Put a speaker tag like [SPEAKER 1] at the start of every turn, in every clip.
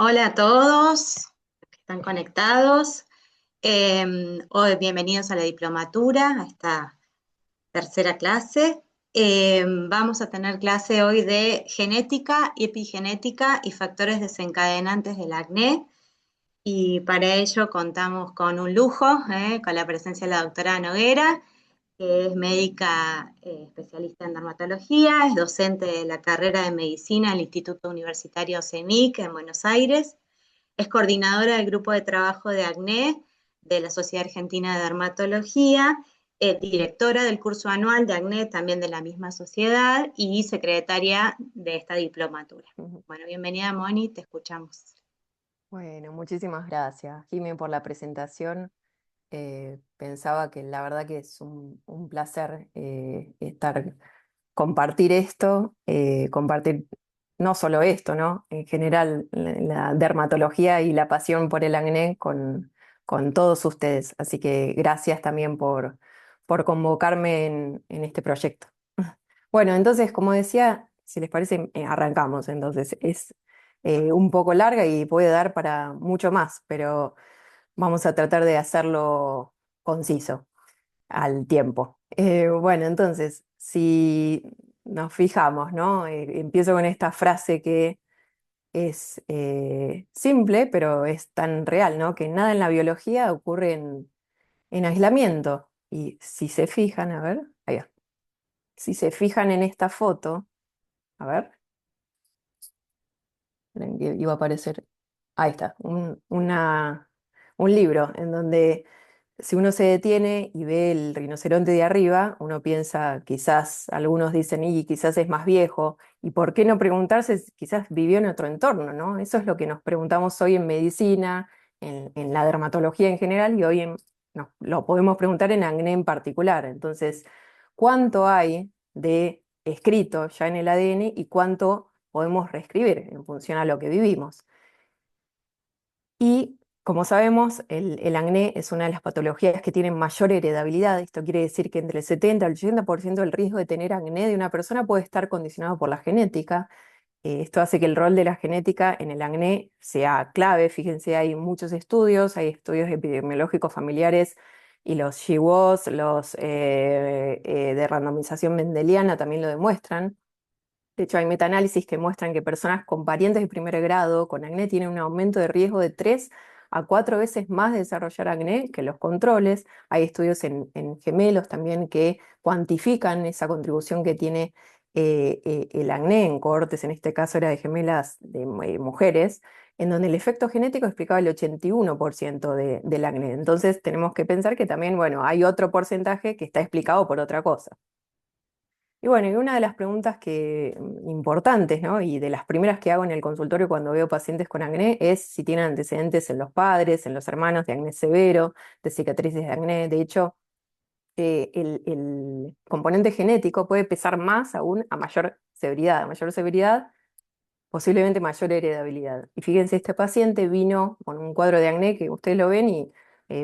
[SPEAKER 1] Hola a todos que están conectados. Hoy bienvenidos a la diplomatura, a esta tercera clase. Vamos a tener clase hoy de genética, epigenética y factores desencadenantes del acné. Y para ello contamos con un lujo, con la presencia de la doctora Noguera, que es médica especialista en dermatología, es docente de la carrera de medicina del Instituto Universitario CENIC en Buenos Aires. Es coordinadora del grupo de trabajo de acné de la Sociedad Argentina de Dermatología, directora del curso anual de acné también de la misma sociedad y secretaria de esta diplomatura.
[SPEAKER 2] Ujú.
[SPEAKER 1] Bueno, bienvenida Moni, te escuchamos.
[SPEAKER 2] Bueno, muchísimas gracias, Jimé, por la presentación. Pensaba que la verdad que es un placer compartir esto, compartir no solo esto, ¿no? En general, la dermatología y la pasión por el acné con todos ustedes. Así que gracias también por convocarme en este proyecto. Bueno, entonces, como decía, si les parece, arrancamos. Entonces, es un poco larga y puede dar para mucho más, pero vamos a tratar de hacerlo conciso al tiempo. Bueno, entonces, si nos fijamos, ¿no? Empiezo con esta frase que es simple, pero es tan real, ¿no? Que nada en la biología ocurre en aislamiento. Y si se fijan, a ver, ahí va. Si se fijan en esta foto, a ver, iba a aparecer, ahí está, un libro en donde si uno se detiene y ve el rinoceronte de arriba, uno piensa, quizás, algunos dicen, y quizás es más viejo, y por qué no preguntarse, quizás vivió en otro entorno, ¿no? Eso es lo que nos preguntamos hoy en medicina, en la dermatología en general, y hoy lo podemos preguntar en acné en particular. Entonces, ¿cuánto hay de escrito ya en el ADN y cuánto podemos reescribir en función a lo que vivimos? Y como sabemos, el acné es una de las patologías que tienen mayor heredabilidad. Esto quiere decir que entre el 70 y el 80% del riesgo de tener acné de una persona puede estar condicionado por la genética. Esto hace que el rol de la genética en el acné sea clave. Fíjense, hay estudios epidemiológicos familiares y los GWAS, los de randomización mendeliana también lo demuestran. De hecho, hay metaanálisis que muestran que personas con parientes de primer grado con acné tienen un aumento de riesgo de 3 a 4 veces más de desarrollar acné que los controles. Hay estudios en gemelos también que cuantifican esa contribución que tiene el acné en cohortes, en este caso era de gemelas de mujeres, en donde el efecto genético explicaba el 81% del acné. Entonces tenemos que pensar que también, bueno, hay otro porcentaje que está explicado por otra cosa. Y bueno, y una de las preguntas importantes, ¿no? Y de las primeras que hago en el consultorio cuando veo pacientes con acné es si tienen antecedentes en los padres, en los hermanos de acné severo, de cicatrices de acné. De hecho, el componente genético puede pesar más aún a mayor severidad. A mayor severidad, posiblemente mayor heredabilidad. Y fíjense, este paciente vino con un cuadro de acné que ustedes lo ven y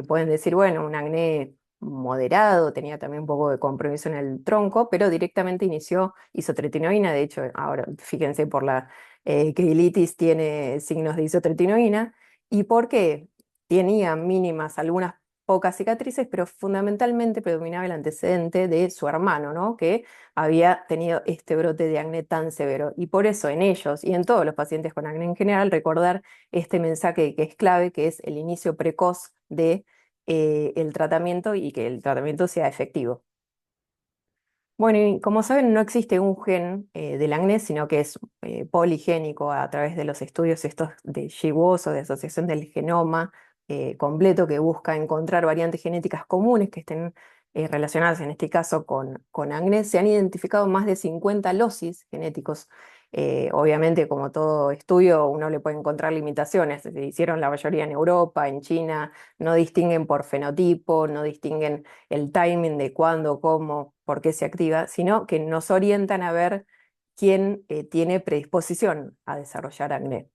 [SPEAKER 2] pueden decir, bueno, un acné moderado, tenía también un poco de compromiso en el tronco, pero directamente inició isotretinoína. De hecho, ahora fíjense por la querilitis tiene signos de isotretinoína. ¿Y por qué? Tenía mínimas algunas pocas cicatrices, pero fundamentalmente predominaba el antecedente de su hermano, ¿no? Que había tenido este brote de acné tan severo. Y por eso en ellos y en todos los pacientes con acné en general, recordar este mensaje que es clave, que es el inicio precoz de el tratamiento y que el tratamiento sea efectivo. Bueno, y como saben, no existe un gen del acné, sino que es poligénico a través de los estudios estos de GWAS o de asociación del genoma completo que busca encontrar variantes genéticas comunes que estén relacionadas en este caso con acné, se han identificado más de 50 losis genéticos. Obviamente, como todo estudio, uno le puede encontrar limitaciones. Se hicieron la mayoría en Europa, en China, no distinguen por fenotipo, no distinguen el timing de cuándo, cómo, por qué se activa, sino que nos orientan a ver quién tiene predisposición a desarrollar acné.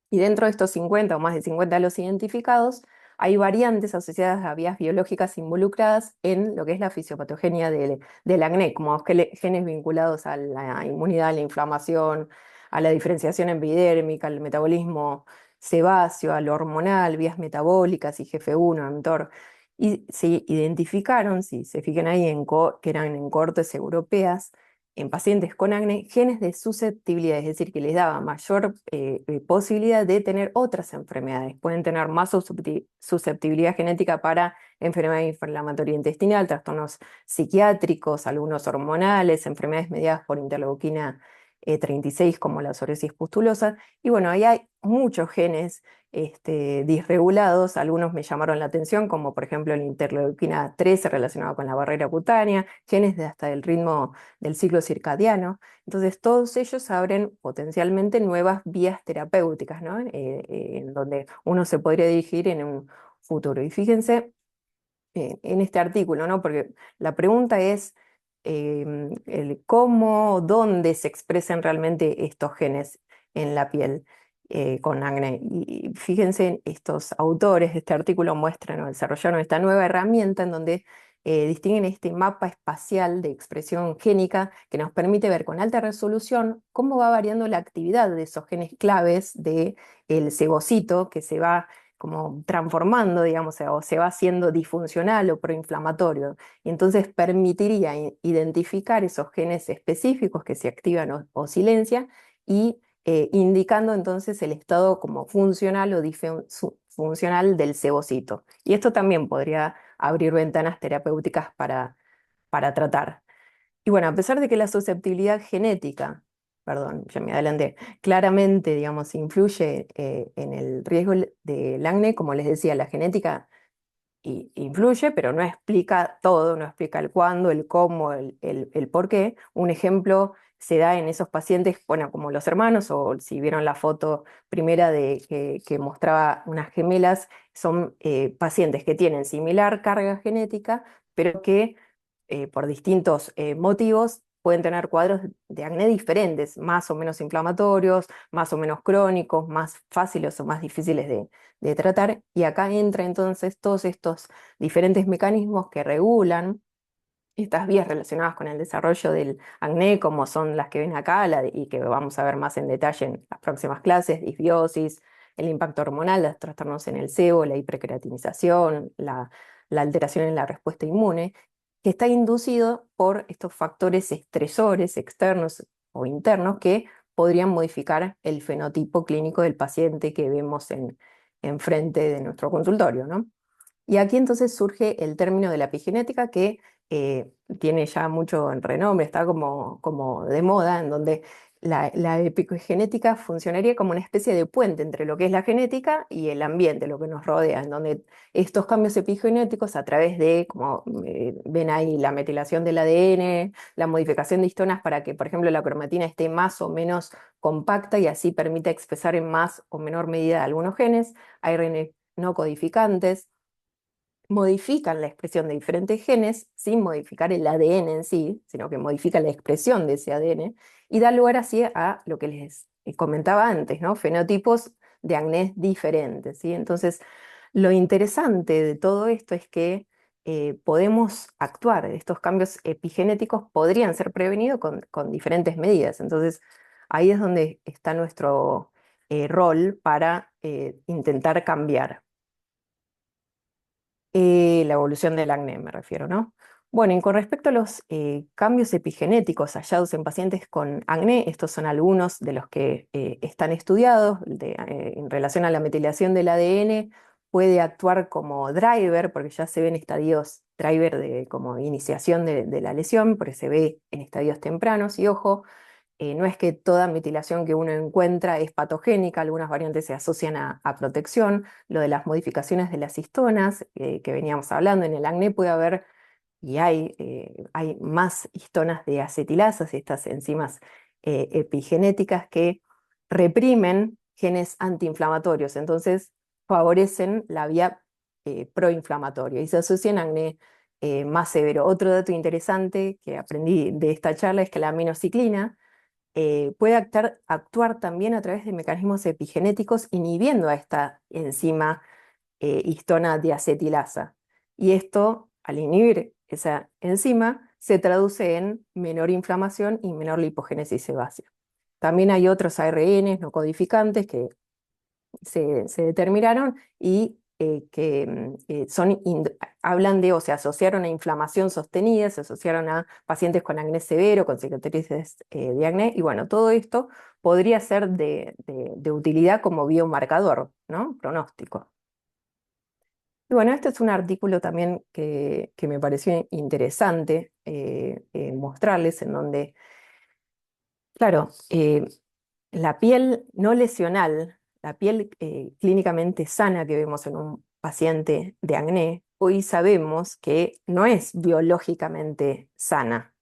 [SPEAKER 2] Y dentro de estos 50 o más de 50 de los identificados, hay variantes asociadas a vías biológicas involucradas en lo que es la fisiopatogenia del acné, como genes vinculados a la inmunidad, a la inflamación, a la diferenciación epidérmica, al metabolismo sebáceo, a lo hormonal, vías metabólicas, IGF-1, mTOR. Y se identificaron, si se fijan ahí, que eran en cohortes europeas, en pacientes con acné, genes de susceptibilidad, es decir, que les daba mayor posibilidad de tener otras enfermedades. Pueden tener más susceptibilidad genética para enfermedad inflamatoria intestinal, trastornos psiquiátricos, algunos hormonales, enfermedades mediadas por interleuquina 36 como la psoriasis pustulosa. Y bueno, ahí hay muchos genes disregulados, algunos me llamaron la atención, como por ejemplo la interleuquina 13 relacionada con la barrera cutánea, genes de hasta el ritmo del ciclo circadiano. Entonces, todos ellos abren potencialmente nuevas vías terapéuticas, ¿no? En donde uno se podría dirigir en un futuro. Y fíjense en este artículo, ¿no? Porque la pregunta es el cómo, dónde se expresan realmente estos genes en la piel con acné. Y fíjense, estos autores de este artículo muestran o desarrollaron esta nueva herramienta en donde distinguen este mapa espacial de expresión génica que nos permite ver con alta resolución cómo va variando la actividad de esos genes claves del cebocito que se va como transformando, digamos, o se va haciendo disfuncional o proinflamatorio. Y entonces permitiría identificar esos genes específicos que se activan o silencian y indicando entonces el estado como funcional o disfuncional del cebocito. Y esto también podría abrir ventanas terapéuticas para tratar. Y bueno, a pesar de que la susceptibilidad genética, perdón, ya me adelanté, claramente, digamos, influye en el riesgo del acné, como les decía, la genética influye, pero no explica todo, no explica el cuándo, el cómo, el por qué. Un ejemplo se da en esos pacientes, bueno, como los hermanos, o si vieron la foto primera que mostraba unas gemelas, son pacientes que tienen similar carga genética, pero que por distintos motivos pueden tener cuadros de acné diferentes, más o menos inflamatorios, más o menos crónicos, más fáciles o más difíciles de tratar. Y acá entra entonces todos estos diferentes mecanismos que regulan estas vías relacionadas con el desarrollo del acné, como son las que ven acá y que vamos a ver más en detalle en las próximas clases: disbiosis, el impacto hormonal, los trastornos en el sebo, la hiperqueratinización, la alteración en la respuesta inmune, que está inducido por estos factores estresores externos o internos que podrían modificar el fenotipo clínico del paciente que vemos en frente de nuestro consultorio, ¿no? Y aquí entonces surge el término de la epigenética que tiene ya mucho renombre, está como de moda, en donde la epigenética funcionaría como una especie de puente entre lo que es la genética y el ambiente, lo que nos rodea, en donde estos cambios epigenéticos a través de, como ven ahí, la metilación del ADN, la modificación de histonas para que, por ejemplo, la cromatina esté más o menos compacta y así permita expresar en más o menor medida algunos genes, ARN no codificantes modifican la expresión de diferentes genes sin modificar el ADN en sí, sino que modifican la expresión de ese ADN y da lugar así a lo que les comentaba antes, ¿no? Fenotipos de acné diferentes, ¿sí? Entonces, lo interesante de todo esto es que podemos actuar, estos cambios epigenéticos podrían ser prevenidos con diferentes medidas. Entonces, ahí es donde está nuestro rol para intentar cambiar. La evolución del acné, me refiero, ¿no? Bueno, y con respecto a los cambios epigenéticos hallados en pacientes con acné, estos son algunos de los que están estudiados en relación a la metilación del ADN, puede actuar como driver, porque ya se ven estadios driver de como iniciación de la lesión, porque se ve en estadios tempranos, y ojo, no es que toda metilación que uno encuentra es patogénica, algunas variantes se asocian a protección. Lo de las modificaciones de las histonas, que veníamos hablando, en el acné puede haber y hay más histonas de acetilasas, estas enzimas epigenéticas que reprimen genes antiinflamatorios, entonces favorecen la vía proinflamatoria y se asocian a acné más severo. Otro dato interesante que aprendí de esta charla es que la aminociclina puede actuar también a través de mecanismos epigenéticos inhibiendo a esta enzima histona diacetilasa. Y esto, al inhibir esa enzima, se traduce en menor inflamación y menor lipogénesis sebácea. También hay otros ARNs no codificantes que se determinaron y que hablan de, o se asociaron a inflamación sostenida, se asociaron a pacientes con acné severo, con cicatrices de acné, y bueno, todo esto podría ser de utilidad como biomarcador, ¿no? Pronóstico. Y bueno, este es un artículo también que me pareció interesante mostrarles, en donde, claro, la piel no lesional, la piel clínicamente sana que vemos en un paciente de acné, hoy sabemos que no es biológicamente sana,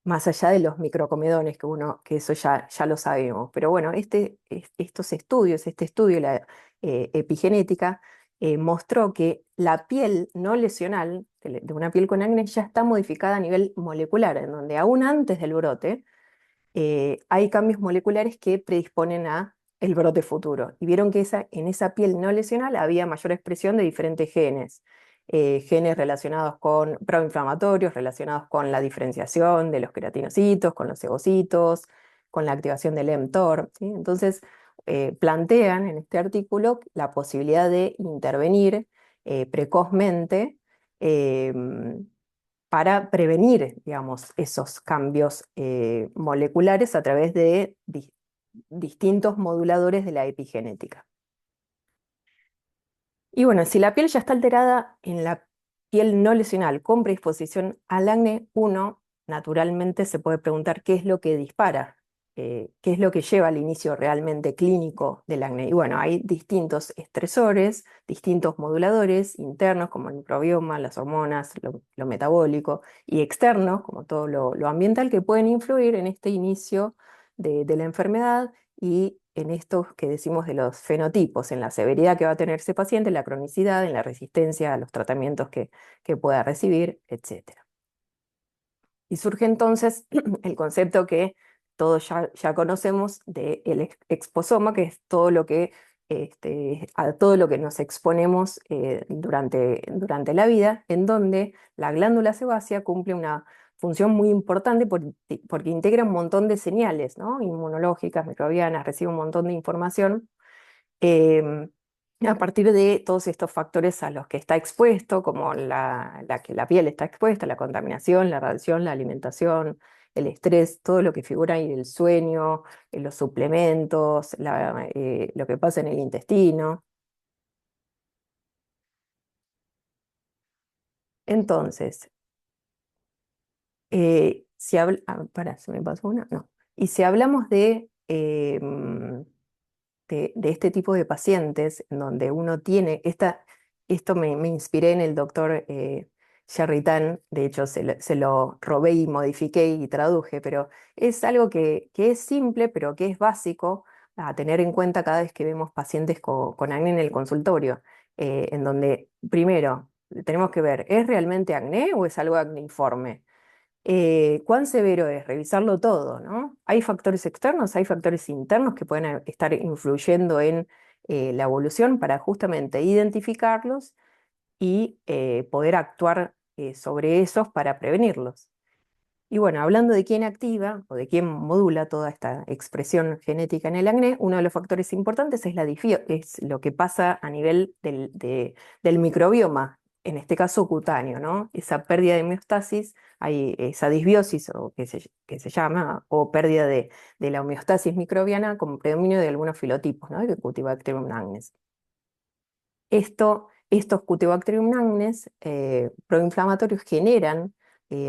[SPEAKER 2] más allá de los microcomedones, que eso ya lo sabemos. Pero bueno, estos estudios, este estudio, la epigenética, mostró que la piel no lesional de una piel con acné ya está modificada a nivel molecular, en donde aún antes del brote, hay cambios moleculares que predisponen a el brote futuro. Y vieron que en esa piel no lesional había mayor expresión de diferentes genes. Genes relacionados con proinflamatorios, relacionados con la diferenciación de los queratinocitos, con los egocitos, con la activación del mTOR, ¿sí? Entonces, plantean en este artículo la posibilidad de intervenir precozmente para prevenir, digamos, esos cambios moleculares a través de distintos moduladores de la epigenética. Y bueno, si la piel ya está alterada en la piel no lesional con predisposición al acné, uno naturalmente se puede preguntar qué es lo que dispara, qué es lo que lleva al inicio realmente clínico del acné. Y bueno, hay distintos estresores, distintos moduladores internos como el microbioma, las hormonas, lo metabólico, y externos como todo lo ambiental que pueden influir en este inicio de la enfermedad y en esto que decimos de los fenotipos, en la severidad que va a tener ese paciente, en la cronicidad, en la resistencia a los tratamientos que pueda recibir, etc. Y surge entonces el concepto que todos ya conocemos del exposoma, que es todo lo que, a todo lo que nos exponemos durante la vida, en donde la glándula sebácea cumple una función muy importante porque integra un montón de señales, ¿no? Inmunológicas, microbianas, recibe un montón de información em, a partir de todos estos factores a los que está expuesto, como que la piel está expuesta, la contaminación, la radiación, la alimentación, el estrés, todo lo que figura ahí, el sueño, los suplementos, lo que pasa en el intestino. Entonces, pará, ¿se me pasó una? No. Y si hablamos de este tipo de pacientes, en donde uno tiene esto me inspiré en el doctor Sherritan, de hecho se lo robé y modifiqué y traduje, pero es algo que es simple, pero que es básico a tener en cuenta cada vez que vemos pacientes con acné en el consultorio, en donde primero tenemos que ver, ¿es realmente acné o es algo acneiforme? ¿Cuán severo es? Revisarlo todo, ¿no? Hay factores externos, hay factores internos que pueden estar influyendo en la evolución para justamente identificarlos y poder actuar sobre esos para prevenirlos. Y bueno, hablando de quién activa o de quién modula toda esta expresión genética en el acné, uno de los factores importantes es lo que pasa a nivel del microbioma, en este caso cutáneo, ¿no? Esa pérdida de homeostasis, hay esa disbiosis o que se llama, o pérdida de la homeostasis microbiana con predominio de algunos filotipos, ¿no? De Cutibacterium agnes. Estos Cutibacterium agnes proinflamatorios generan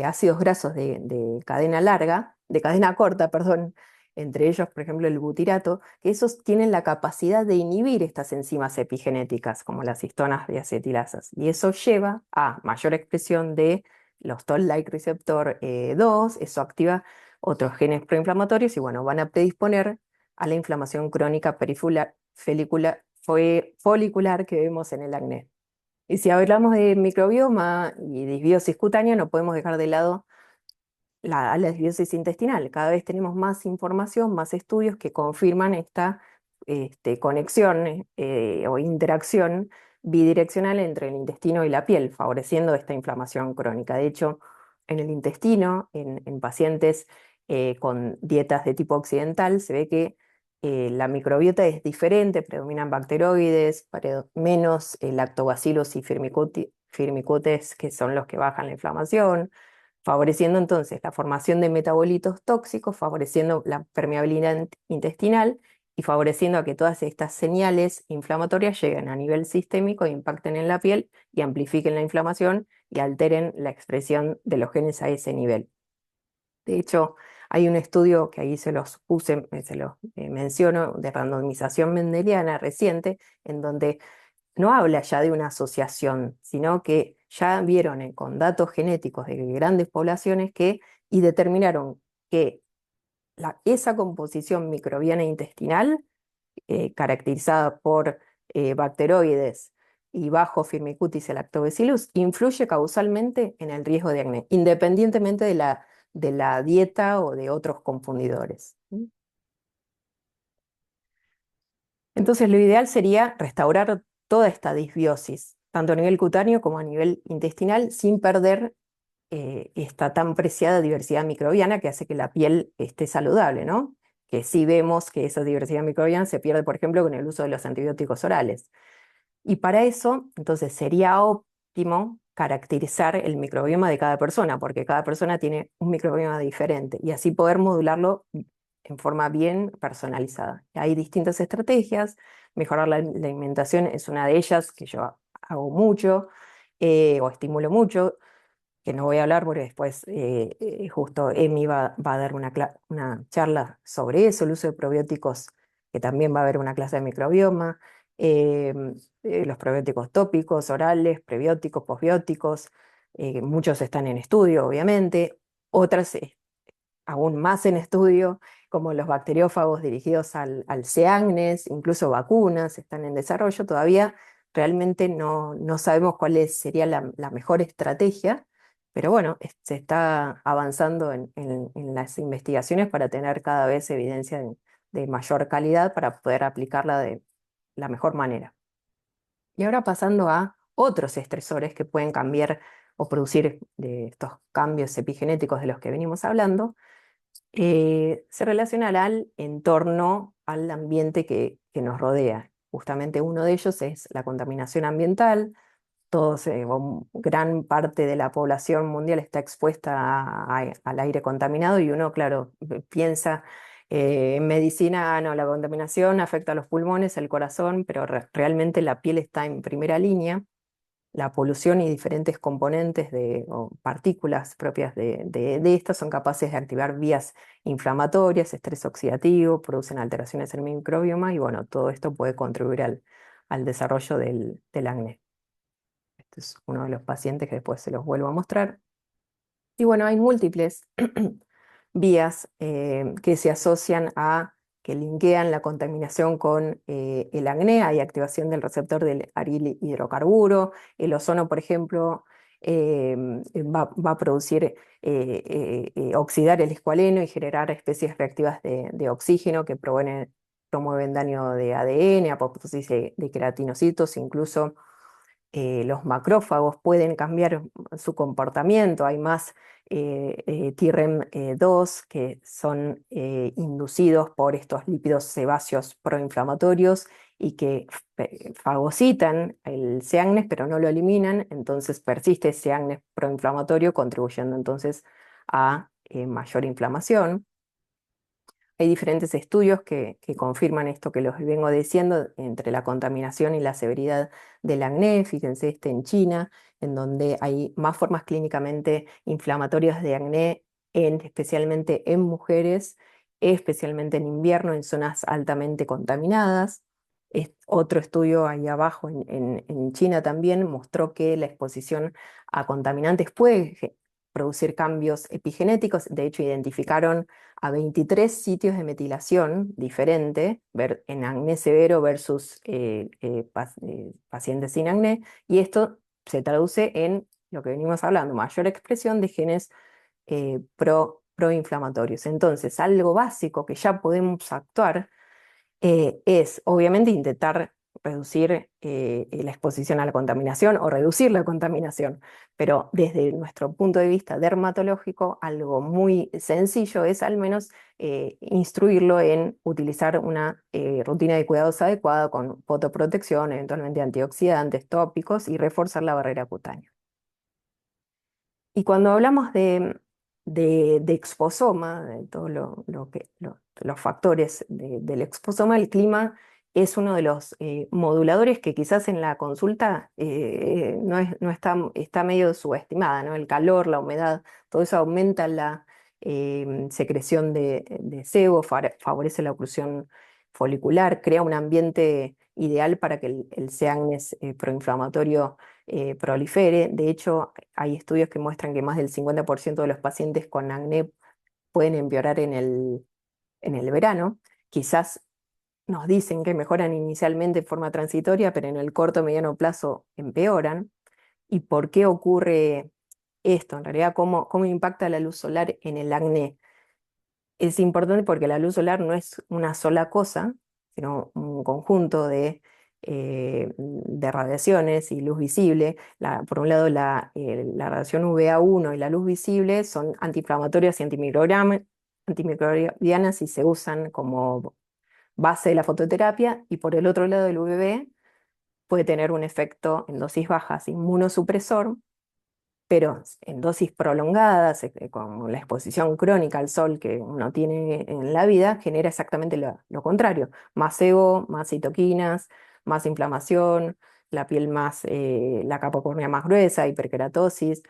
[SPEAKER 2] ácidos grasos de cadena larga, de cadena corta, perdón, entre ellos, por ejemplo, el butirato, que esos tienen la capacidad de inhibir estas enzimas epigenéticas, como las histonas de acetilasas. Y eso lleva a mayor expresión de los Toll-like receptor 2, eso activa otros genes proinflamatorios y bueno, van a predisponer a la inflamación crónica folicular que vemos en el acné. Y si hablamos de microbioma y disbiosis cutánea, no podemos dejar de lado la disbiosis intestinal. Cada vez tenemos más información, más estudios que confirman esta conexión o interacción bidireccional entre el intestino y la piel, favoreciendo esta inflamación crónica. De hecho, en el intestino, en pacientes con dietas de tipo occidental, se ve que la microbiota es diferente, predominan bacteroides, menos lactobacillus y firmicutes, que son los que bajan la inflamación, favoreciendo entonces la formación de metabolitos tóxicos, favoreciendo la permeabilidad intestinal y favoreciendo a que todas estas señales inflamatorias lleguen a nivel sistémico, impacten en la piel y amplifiquen la inflamación y alteren la expresión de los genes a ese nivel. De hecho, hay un estudio que ahí se los puse, se los menciono, de randomización mendeliana reciente, en donde no habla ya de una asociación, sino que ya vieron con datos genéticos de grandes poblaciones y determinaron que esa composición microbiana intestinal, caracterizada por bacteroides y bajo Firmicutes y Lactobacillus, influye causalmente en el riesgo de acné, independientemente de la dieta o de otros confundidores. Entonces, lo ideal sería restaurar toda esta disbiosis, tanto a nivel cutáneo como a nivel intestinal, sin perder esta tan preciada diversidad microbiana que hace que la piel esté saludable, ¿no? Que sí vemos que esa diversidad microbiana se pierde, por ejemplo, con el uso de los antibióticos orales. Y para eso, entonces, sería óptimo caracterizar el microbioma de cada persona, porque cada persona tiene un microbioma diferente, y así poder modularlo en forma bien personalizada. Hay distintas estrategias, mejorar la alimentación es una de ellas que yo hago mucho o estimulo mucho, que no voy a hablar porque después justo Emi va a dar una charla sobre eso, el uso de probióticos, que también va a haber una clase de microbioma, eh, los probióticos tópicos, orales, prebióticos, posbióticos, muchos están en estudio, obviamente, otras aún más en estudio, como los bacteriófagos dirigidos al C. agnes, incluso vacunas están en desarrollo. Todavía realmente no sabemos sería la mejor estrategia, pero bueno, se está avanzando en las investigaciones para tener cada vez evidencia de mayor calidad para poder aplicarla de la mejor manera. Y ahora pasando a otros estresores que pueden cambiar o producir de estos cambios epigenéticos de los que venimos hablando, se relacionan al entorno, al ambiente que nos rodea. Justamente uno de ellos es la contaminación ambiental. Gran parte de la población mundial está expuesta al aire contaminado y uno, claro, piensa en medicina, no, la contaminación afecta a los pulmones, el corazón, pero realmente la piel está en primera línea. La polución y diferentes componentes o partículas propias de estas son capaces de activar vías inflamatorias, estrés oxidativo, producen alteraciones en el microbioma y bueno, todo esto puede contribuir al desarrollo del acné. Este es uno de los pacientes que después se los vuelvo a mostrar. Y bueno, hay múltiples vías que se asocian que linkean la contaminación con el acné. Hay activación del receptor del aril hidrocarburo. El ozono, por ejemplo, va a producir, oxidar el escualeno y generar especies reactivas de oxígeno que promueven daño de ADN, apoptosis de queratinocitos, incluso los macrófagos pueden cambiar su comportamiento. Hay más TREM2 que son inducidos por estos lípidos sebáceos proinflamatorios y que fagocitan el C. agnes, pero no lo eliminan, entonces persiste ese C. agnes proinflamatorio, contribuyendo entonces a mayor inflamación. Hay diferentes estudios que confirman esto que los vengo diciendo entre la contaminación y la severidad del acné. Fíjense en China, en donde hay más formas clínicamente inflamatorias de acné, especialmente en mujeres, especialmente en invierno, en zonas altamente contaminadas. Otro estudio ahí abajo en China también mostró que la exposición a contaminantes puede producir cambios epigenéticos. De hecho, identificaron a 23 sitios de metilación diferente en acné severo versus pacientes sin acné, y esto se traduce en lo que venimos hablando, mayor expresión de genes proinflamatorios. Entonces, algo básico que ya podemos actuar es obviamente intentar reducir la exposición a la contaminación o reducir la contaminación, pero desde nuestro punto de vista dermatológico, algo muy sencillo es al menos instruirlo en utilizar una rutina de cuidados adecuada con fotoprotección, eventualmente antioxidantes tópicos y reforzar la barrera cutánea. Y cuando hablamos de exposoma, de todos los factores del exposoma, el clima es uno de los moduladores que quizás en la consulta no está medio subestimada, ¿no? El calor, la humedad, todo eso aumenta la secreción de sebo, favorece la oclusión folicular, crea un ambiente ideal para que el Seagnes proinflamatorio prolifere. De hecho, hay estudios que muestran que más del 50% de los pacientes con acné pueden empeorar en el verano. Quizás nos dicen que mejoran inicialmente en forma transitoria, pero en el corto o mediano plazo empeoran. ¿Y por qué ocurre esto? En realidad, ¿cómo impacta la luz solar en el acné? Es importante porque la luz solar no es una sola cosa, sino un conjunto de radiaciones y luz visible. Por un lado, la radiación UVA1 y la luz visible son antiinflamatorias y antimicrobianas y se usan como base de la fototerapia. Y por el otro lado, el UVB puede tener un efecto en dosis bajas inmunosupresor, pero en dosis prolongadas, con la exposición crónica al sol que uno tiene en la vida, genera exactamente lo contrario: más sebo, más citoquinas, más inflamación, la piel la capa córnea más gruesa, hiperkeratosis.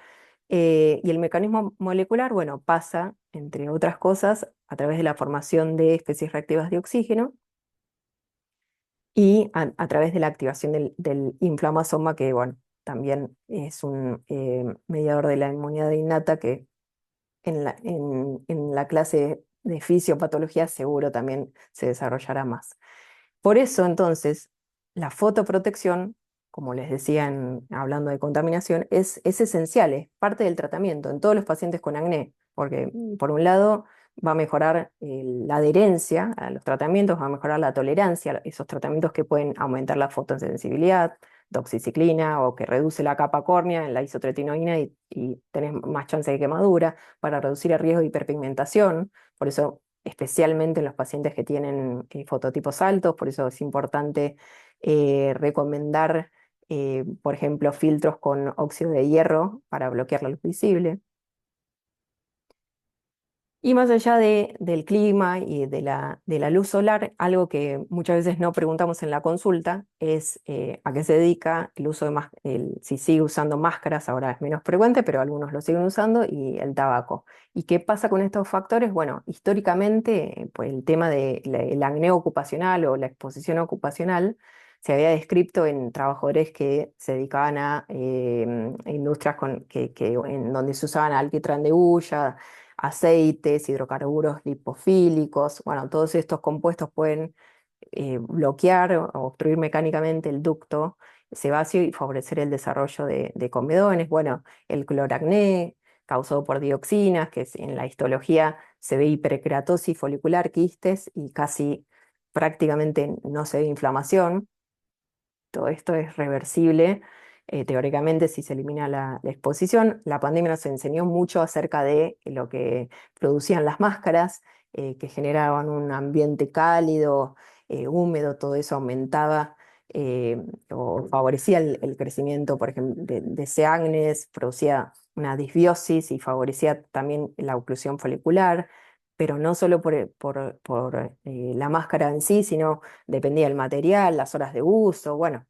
[SPEAKER 2] Y el mecanismo molecular, bueno, pasa, entre otras cosas, a través de la formación de especies reactivas de oxígeno y a través de la activación del inflamasoma, que bueno, también es un mediador de la inmunidad innata que en la clase de fisiopatología seguro también se desarrollará más. Por eso entonces la fotoprotección, como les decía hablando de contaminación, es esencial, es parte del tratamiento en todos los pacientes con acné, porque por un lado va a mejorar la adherencia a los tratamientos, va a mejorar la tolerancia a esos tratamientos que pueden aumentar la fotosensibilidad, doxiciclina, o que reduce la capa córnea en la isotretinoína y tenés más chance de quemadura, para reducir el riesgo de hiperpigmentación. Por eso, especialmente en los pacientes que tienen fototipos altos, por eso es importante recomendar, por ejemplo, filtros con óxido de hierro para bloquear la luz visible. Y más allá del clima y de la luz solar, algo que muchas veces no preguntamos en la consulta es a qué se dedica el uso si sigue usando máscaras. Ahora es menos frecuente, pero algunos lo siguen usando, y el tabaco. ¿Y qué pasa con estos factores? Bueno, históricamente, pues el tema del acné ocupacional o la exposición ocupacional se había descrito en trabajadores que se dedicaban a industrias en donde se usaban alquitrán de hulla, aceites, hidrocarburos lipofílicos. Bueno, todos estos compuestos pueden bloquear o obstruir mecánicamente el ducto sebáceo y favorecer el desarrollo de comedones. Bueno, el cloracné, causado por dioxinas, que en la histología se ve hiperkeratosis folicular, quistes, y casi prácticamente no se ve inflamación. Todo esto es reversible, teóricamente, si se elimina la exposición. La pandemia nos enseñó mucho acerca de lo que producían las máscaras, que generaban un ambiente cálido, húmedo. Todo eso aumentaba o favorecía el crecimiento, por ejemplo, de Seagnes, producía una disbiosis y favorecía también la oclusión folicular, pero no solo por la máscara en sí, sino dependía del material, las horas de uso. Bueno,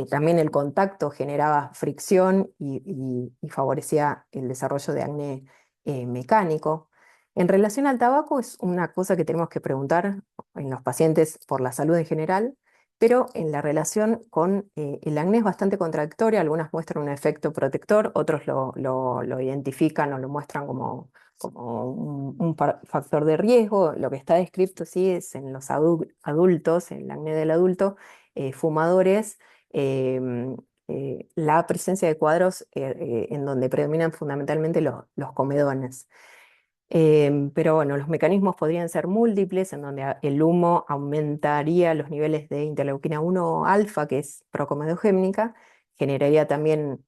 [SPEAKER 2] también el contacto generaba fricción y favorecía el desarrollo de acné mecánico. En relación al tabaco, es una cosa que tenemos que preguntar en los pacientes por la salud en general, pero en la relación con el acné es bastante contradictoria. Algunas muestran un efecto protector, otros lo identifican o lo muestran como un factor de riesgo. Lo que está descrito sí es en los adultos, en el acné del adulto, fumadores, em, la presencia de cuadros en donde predominan fundamentalmente los comedones. Pero bueno, los mecanismos podrían ser múltiples, en donde el humo aumentaría los niveles de interleuquina 1 alfa, que es procomedogénica, generaría también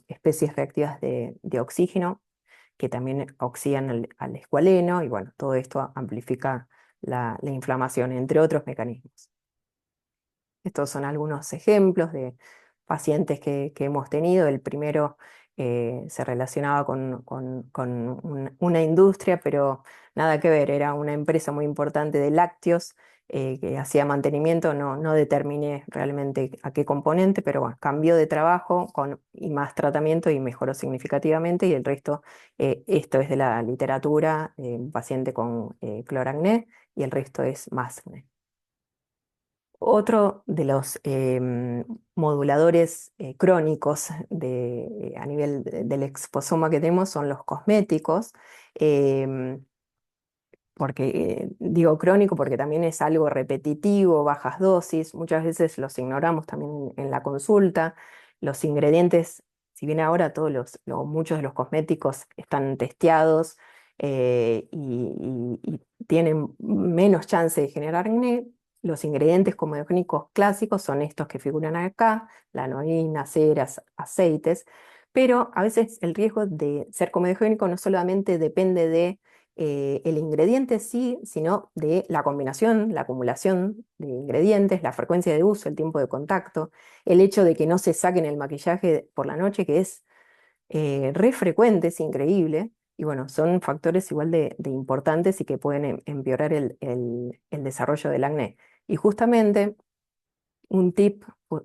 [SPEAKER 2] especies reactivas de oxígeno, que también oxidan al escualeno, y bueno, todo esto amplifica la inflamación, entre otros mecanismos. Estos son algunos ejemplos de pacientes que hemos tenido. El primero se relacionaba con una industria, pero nada que ver, era una empresa muy importante de lácteos que hacía mantenimiento, no determiné realmente a qué componente, pero bueno, cambió de trabajo y más tratamiento y mejoró significativamente, y el resto, esto es de la literatura, un paciente con cloracné, y el resto es más acné. Otro de los moduladores crónicos a nivel del exposoma que tenemos son los cosméticos. em, Porque digo crónico porque también es algo repetitivo, bajas dosis, muchas veces los ignoramos también en la consulta. Los ingredientes, si bien ahora muchos de los cosméticos están testeados y tienen menos chance de generar acné, los ingredientes comedogénicos clásicos son estos que figuran acá: lanoína, ceras, aceites, pero a veces el riesgo de ser comedogénico no solamente depende de el ingrediente sí, sino de la combinación, la acumulación de ingredientes, la frecuencia de uso, el tiempo de contacto, el hecho de que no se saquen el maquillaje por la noche, que es re frecuente, es increíble. Y bueno, son factores igual de importantes y que pueden empeorar el desarrollo del acné. Y justamente un tip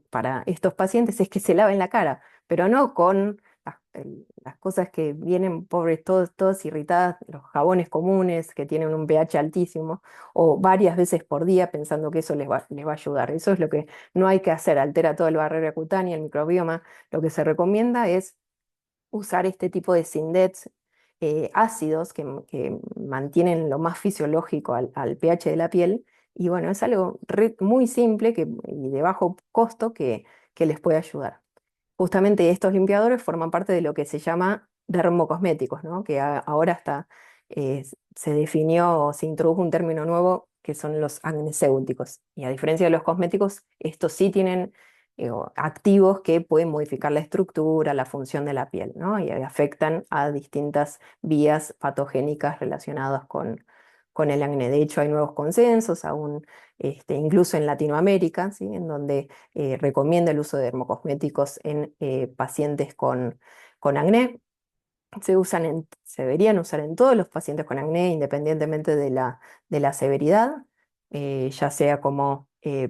[SPEAKER 2] para estos pacientes es que se laven la cara, pero no con las cosas que vienen, pobres, todas irritadas, los jabones comunes que tienen un pH altísimo, o varias veces por día pensando que eso les va a ayudar. Eso es lo que no hay que hacer, altera toda la barrera cutánea, el microbioma. Lo que se recomienda es usar este tipo de Sindets ácidos que mantienen lo más fisiológico al pH de la piel. Y bueno, es algo muy simple y de bajo costo que les puede ayudar. Justamente estos limpiadores forman parte de lo que se llama dermocosméticos, ¿no? Que ahora se definió o se introdujo un término nuevo que son los agnescéuticos. Y a diferencia de los cosméticos, estos sí tienen activos que pueden modificar la estructura, la función de la piel, ¿no? Y afectan a distintas vías patogénicas relacionadas con el acné. De hecho, hay nuevos consensos, aún incluso en Latinoamérica, ¿sí? En donde recomienda el uso de dermocosméticos en pacientes con acné. Se deberían usar en todos los pacientes con acné, independientemente de la severidad, ya sea como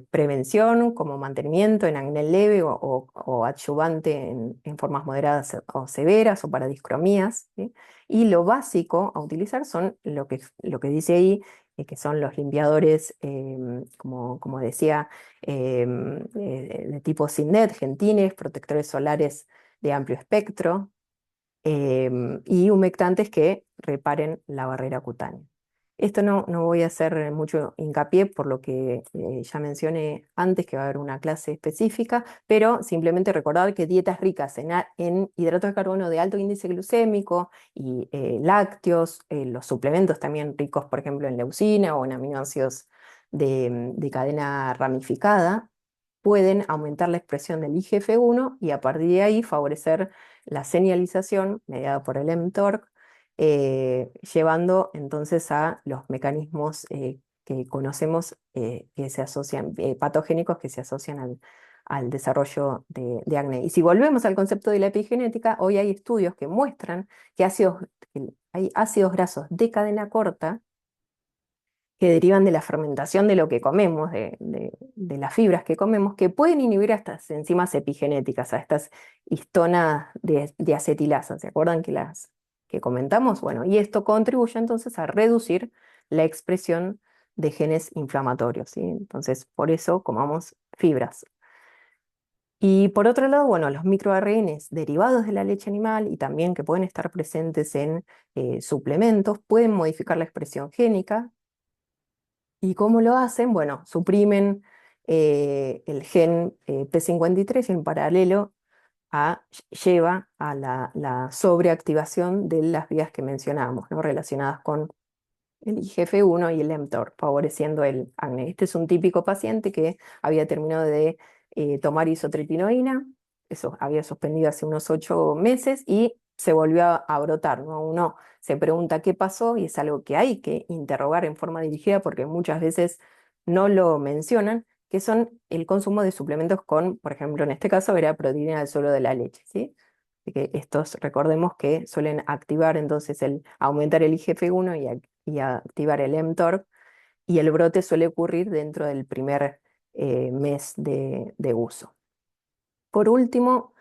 [SPEAKER 2] prevención, como mantenimiento en acné leve o adyuvante en formas moderadas o severas o para discromías, ¿sí? Y lo básico a utilizar son lo que dice ahí, que son los limpiadores, como decía, de tipo Sindet, gentines, protectores solares de amplio espectro, y humectantes que reparen la barrera cutánea. Esto no voy a hacer mucho hincapié por lo que ya mencioné antes, que va a haber una clase específica, pero simplemente recordar que dietas ricas en hidratos de carbono de alto índice glucémico y lácteos, los suplementos también ricos, por ejemplo, en leucina o en aminoácidos de cadena ramificada, pueden aumentar la expresión del IGF-1 y a partir de ahí favorecer la señalización mediada por el mTORC, llevando entonces a los mecanismos que conocemos que se asocian, patogénicos que se asocian al desarrollo de acné. Y si volvemos al concepto de la epigenética, hoy hay estudios que muestran que hay ácidos grasos de cadena corta que derivan de la fermentación de lo que comemos, de las fibras que comemos, que pueden inhibir a estas enzimas epigenéticas, a estas histonas de acetilasa. ¿Se acuerdan que comentamos? Bueno, y esto contribuye entonces a reducir la expresión de genes inflamatorios, ¿sí? Entonces, por eso comamos fibras. Y por otro lado, bueno, los microARNs derivados de la leche animal y también que pueden estar presentes en suplementos pueden modificar la expresión génica. ¿Y cómo lo hacen? Bueno, suprimen el gen P53 y en paralelo lleva a la sobreactivación de las vías que mencionábamos, ¿no? Relacionadas con el IGF-1 y el mTOR, favoreciendo el acné. Este es un típico paciente que había terminado de tomar isotretinoína, eso había suspendido hace unos 8 meses y se volvió a brotar, ¿no? Uno se pregunta qué pasó y es algo que hay que interrogar en forma dirigida porque muchas veces no lo mencionan, que son el consumo de suplementos con, por ejemplo, en este caso, era proteína del suelo de la leche, ¿sí? Así que estos, recordemos que suelen activar entonces aumentar el IGF-1 y activar el mTOR, y el brote suele ocurrir dentro del primer mes de uso. Por último,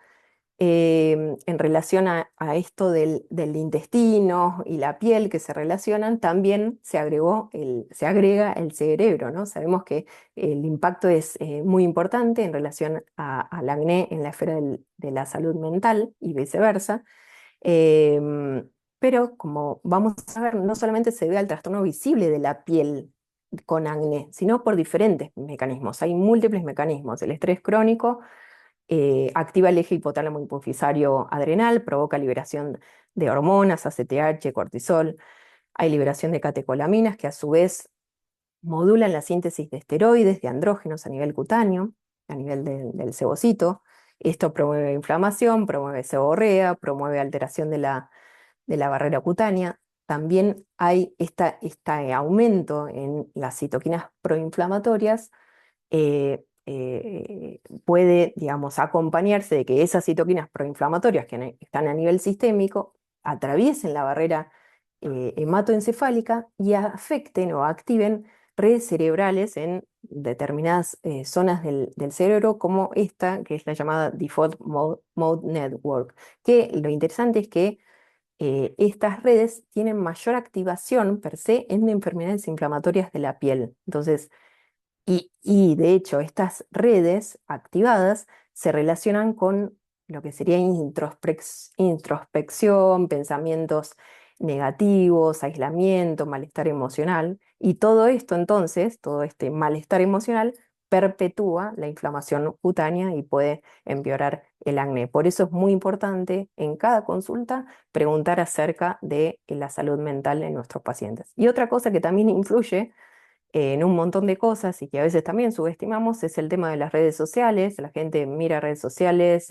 [SPEAKER 2] en relación a esto del intestino y la piel que se relacionan, también se agrega el cerebro, ¿no? Sabemos que el impacto es muy importante en relación al acné en la esfera de la salud mental y viceversa. Em, pero como vamos a ver, no solamente se ve el trastorno visible de la piel con acné, sino por diferentes mecanismos. Hay múltiples mecanismos. El estrés crónico activa el eje hipotálamo hipofisario adrenal, provoca liberación de hormonas, ACTH, cortisol. Hay liberación de catecolaminas que a su vez modulan la síntesis de esteroides, de andrógenos a nivel cutáneo, a nivel del sebocito. Esto promueve inflamación, promueve seborrea, promueve alteración de la barrera cutánea. También hay este aumento en las citoquinas proinflamatorias, puede, digamos, acompañarse de que esas citoquinas proinflamatorias que están a nivel sistémico atraviesen la barrera hematoencefálica y afecten o activen redes cerebrales en determinadas zonas del cerebro, como esta, que es la llamada Default Mode Network, que lo interesante es que estas redes tienen mayor activación per se en enfermedades inflamatorias de la piel. Entonces, y de hecho, estas redes activadas se relacionan con lo que sería introspección, pensamientos negativos, aislamiento, malestar emocional. Y todo esto entonces, todo este malestar emocional, perpetúa la inflamación cutánea y puede empeorar el acné. Por eso es muy importante en cada consulta preguntar acerca de la salud mental en nuestros pacientes. Y otra cosa que también influye en un montón de cosas y que a veces también subestimamos es el tema de las redes sociales. La gente mira redes sociales,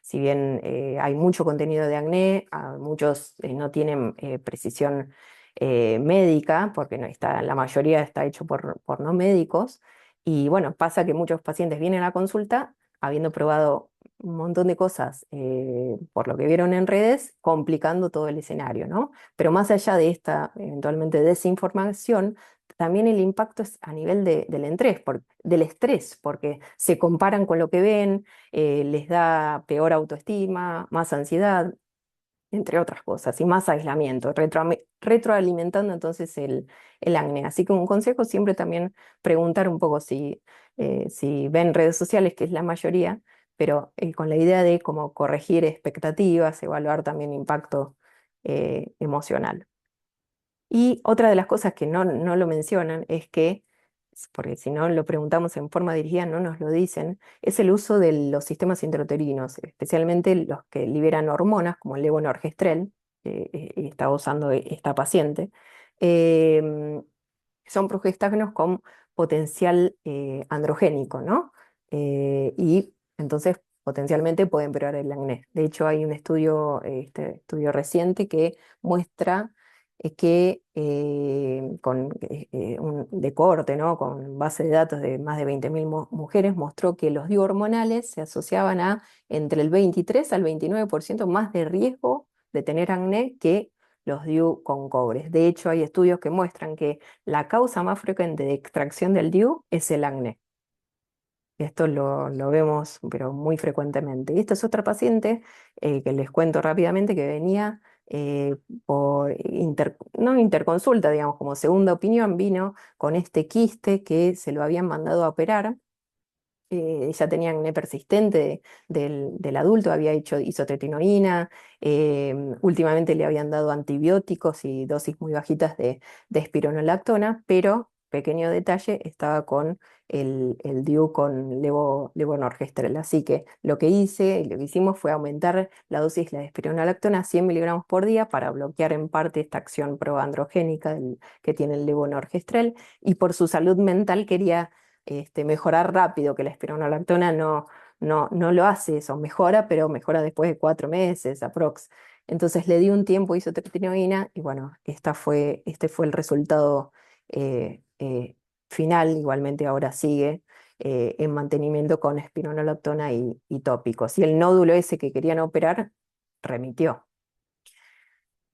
[SPEAKER 2] si bien hay mucho contenido de acné, muchos no tienen precisión médica, porque no está, la mayoría está hecho por no médicos. Y bueno, pasa que muchos pacientes vienen a la consulta habiendo probado un montón de cosas por lo que vieron en redes, complicando todo el escenario, ¿no? Pero más allá de esta eventualmente desinformación, también el impacto es a nivel del estrés, porque se comparan con lo que ven, les da peor autoestima, más ansiedad, entre otras cosas, y más aislamiento, retroalimentando entonces el acné. Así que un consejo siempre también preguntar un poco si ven redes sociales, que es la mayoría, pero con la idea de cómo corregir expectativas, evaluar también impacto emocional. Y otra de las cosas que no lo mencionan es que, porque si no lo preguntamos en forma dirigida, no nos lo dicen, es el uso de los sistemas intrauterinos, especialmente los que liberan hormonas, como el levonorgestrel, estaba usando esta paciente. em, Son progestágenos con potencial androgénico, ¿no? Y entonces potencialmente pueden empeorar el acné. De hecho, hay un estudio, este estudio reciente que muestra que de cohorte, ¿no? Con base de datos de más de 20.000 mujeres, mostró que los DIU hormonales se asociaban a entre el 23 al 29% más de riesgo de tener acné que los DIU con cobre. De hecho, hay estudios que muestran que la causa más frecuente de extracción del DIU es el acné. Esto lo vemos, pero muy frecuentemente. Y esta es otra paciente que les cuento rápidamente que venía eh, no interconsulta, digamos, como segunda opinión, vino con este quiste que se lo habían mandado a operar. Ya tenía acné persistente del adulto, había hecho isotretinoína, últimamente le habían dado antibióticos y dosis muy bajitas de espironolactona, pero, pequeño detalle, estaba con el DIU con levonorgestrel. Así que lo que hice y lo que hicimos fue aumentar la dosis de la espironolactona a 100 miligramos por día para bloquear en parte esta acción proandrogénica que tiene el levonorgestrel, y por su salud mental quería mejorar rápido, que la espironolactona no lo hace eso, mejora, pero mejora después de 4 meses, aprox. Entonces le di un tiempo isotretinoína y bueno, este fue el resultado final. Igualmente ahora sigue en mantenimiento con espironolactona y tópicos. Y el nódulo ese que querían operar remitió.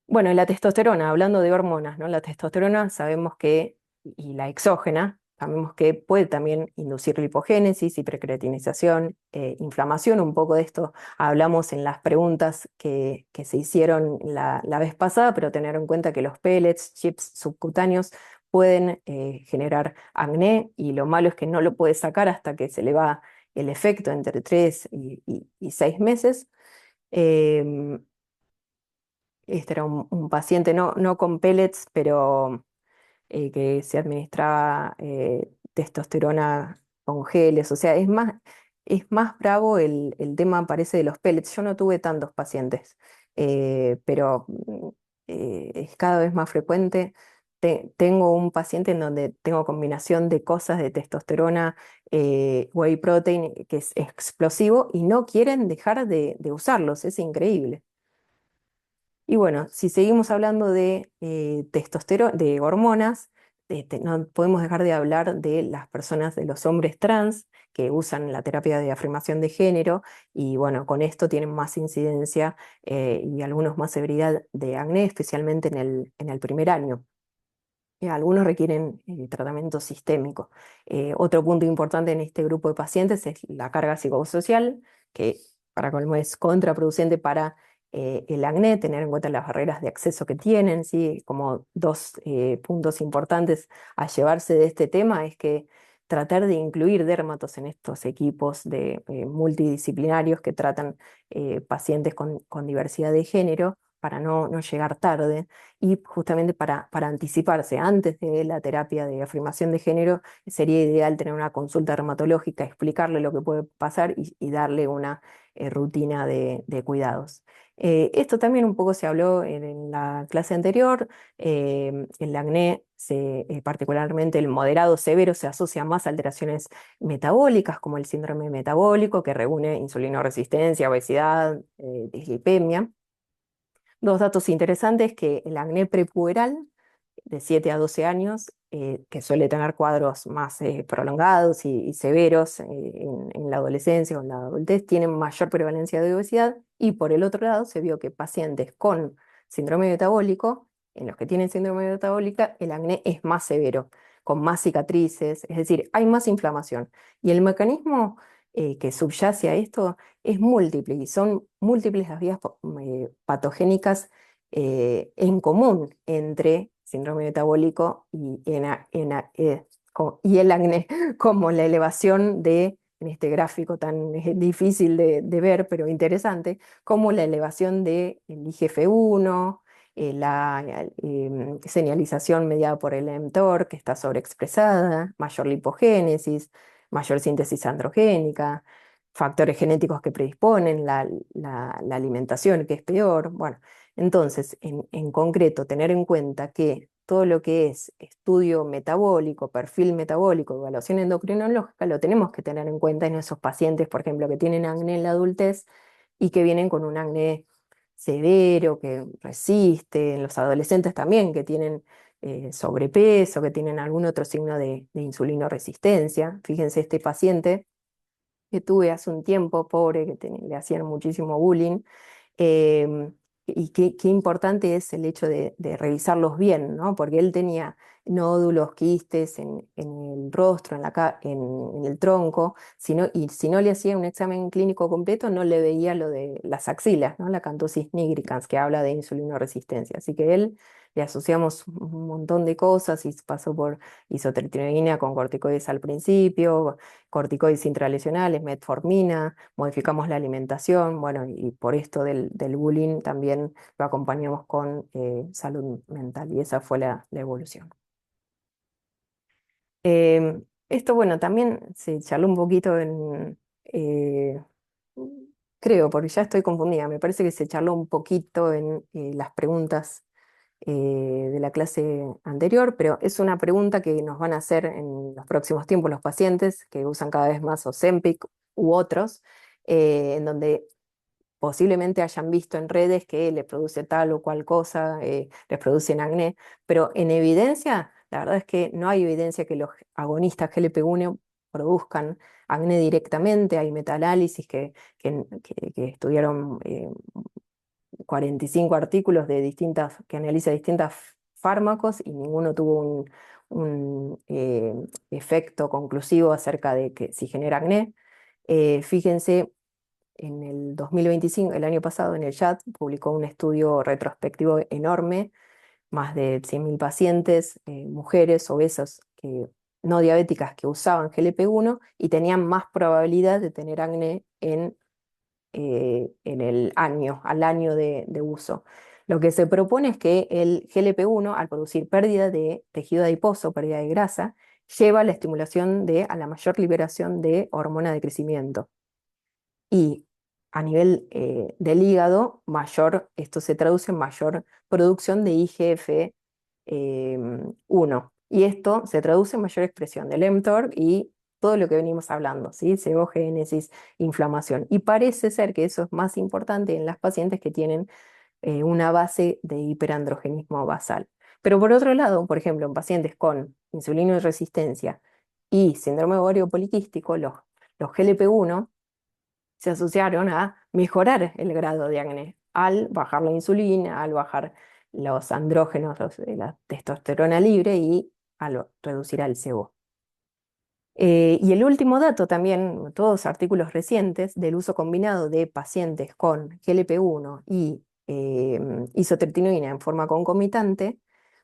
[SPEAKER 2] Bueno, y la testosterona, hablando de hormonas, ¿no? La testosterona sabemos que, y la exógena, sabemos que puede también inducir lipogénesis, hipercreatinización, inflamación. Un poco de esto hablamos en las preguntas que se hicieron la vez pasada, pero tener en cuenta que los pellets, chips subcutáneos, pueden generar acné, y lo malo es que no lo puede sacar hasta que se le va el efecto entre 3 y 6 meses. Em, este era un paciente no con pellets, pero que se administraba testosterona con geles. O sea, es más bravo el tema, parece, de los pellets. Yo no tuve tantos pacientes, pero es cada vez más frecuente. Tengo un paciente en donde tengo combinación de cosas de testosterona, whey protein, que es explosivo, y no quieren dejar de usarlos. Es increíble. Y bueno, si seguimos hablando de testosterona, de hormonas, no podemos dejar de hablar de las personas, de los hombres trans que usan la terapia de afirmación de género, y bueno, con esto tienen más incidencia y algunos más severidad de acné, especialmente en el primer año. Algunos requieren tratamiento sistémico. Otro punto importante en este grupo de pacientes es la carga psicosocial, que para colmo es contraproducente para el acné. Tener en cuenta las barreras de acceso que tienen, ¿sí? Como dos puntos importantes a llevarse de este tema es que tratar de incluir dermatos en estos equipos multidisciplinarios que tratan pacientes con diversidad de género, para no llegar tarde, y justamente para anticiparse antes de la terapia de afirmación de género. Sería ideal tener una consulta dermatológica, explicarle lo que puede pasar y darle una rutina de cuidados. Esto también un poco se habló en la clase anterior. El acné, particularmente el moderado severo, se asocia más a alteraciones metabólicas, como el síndrome metabólico, que reúne insulinoresistencia, obesidad, dislipemia. Dos datos interesantes: que el acné prepuberal de 7 a 12 años, que suele tener cuadros más prolongados y severos en la adolescencia o en la adultez, tienen mayor prevalencia de obesidad. Y por el otro lado, se vio que pacientes con síndrome metabólico, en los que tienen síndrome metabólica, el acné es más severo, con más cicatrices, es decir, hay más inflamación. Y el mecanismo que subyace a esto es múltiple, y son múltiples las vías patogénicas en común entre síndrome metabólico y el acné, como la elevación en este gráfico tan difícil de ver, pero interesante, como la elevación del IGF-1, la señalización mediada por el mTOR, que está sobreexpresada, mayor lipogénesis, mayor síntesis androgénica, factores genéticos que predisponen, la alimentación, que es peor. Bueno, entonces, en concreto, tener en cuenta que todo lo que es estudio metabólico, perfil metabólico, evaluación endocrinológica, lo tenemos que tener en cuenta en esos pacientes, por ejemplo, que tienen acné en la adultez y que vienen con un acné severo, que resiste, en los adolescentes también, que tienen sobrepeso, que tienen algún otro signo de insulinoresistencia. Fíjense, este paciente que tuve hace un tiempo, pobre, que le hacían muchísimo bullying, em, y qué importante es el hecho de revisarlos bien, ¿no? Porque él tenía nódulos, quistes en el rostro, en el tronco, y si no le hacía un examen clínico completo, no le veía lo de las axilas, ¿no? La cantosis nigricans, que habla de insulinoresistencia. Así que él le asociamos un montón de cosas y pasó por isotretinoína con corticoides al principio, corticoides intralesionales, metformina, modificamos la alimentación, bueno, y por esto del bullying también lo acompañamos con salud mental y esa fue la evolución. Esto, bueno, también se charló un poquito eh, creo, porque ya estoy confundida, me parece que se charló un poquito en las preguntas de la clase anterior, pero es una pregunta que nos van a hacer en los próximos tiempos los pacientes que usan cada vez más Ozempic u otros, en donde posiblemente hayan visto en redes que le produce tal o cual cosa, les producen acné, pero en evidencia, la verdad es que no hay evidencia que los agonistas GLP-1 produzcan acné directamente. Hay metaanálisis que estudiaron 45 artículos que analiza distintos fármacos y ninguno tuvo un efecto conclusivo acerca de que si genera acné. Fíjense, en el 2025, el año pasado, en el JAT, publicó un estudio retrospectivo enorme, más de 100.000 pacientes, mujeres obesas no diabéticas que usaban GLP-1 y tenían más probabilidad de tener acné en el año, al año de uso. Lo que se propone es que el GLP-1, al producir pérdida de tejido adiposo, pérdida de grasa, lleva a la estimulación a la mayor liberación de hormona de crecimiento. Y a nivel del hígado, esto se traduce en mayor producción de IGF-1. Y esto se traduce en mayor expresión del mTOR y todo lo que venimos hablando, ¿sí? Sebogénesis, inflamación. Y parece ser que eso es más importante en las pacientes que tienen una base de hiperandrogenismo basal. Pero por otro lado, por ejemplo, en pacientes con insulinoresistencia y síndrome ovario poliquístico, los GLP-1 se asociaron a mejorar el grado de acné al bajar la insulina, al bajar los andrógenos, la testosterona libre y al reducir al sebo. Y el último dato también, todos artículos recientes del uso combinado de pacientes con GLP-1 y isotretinoína en forma concomitante,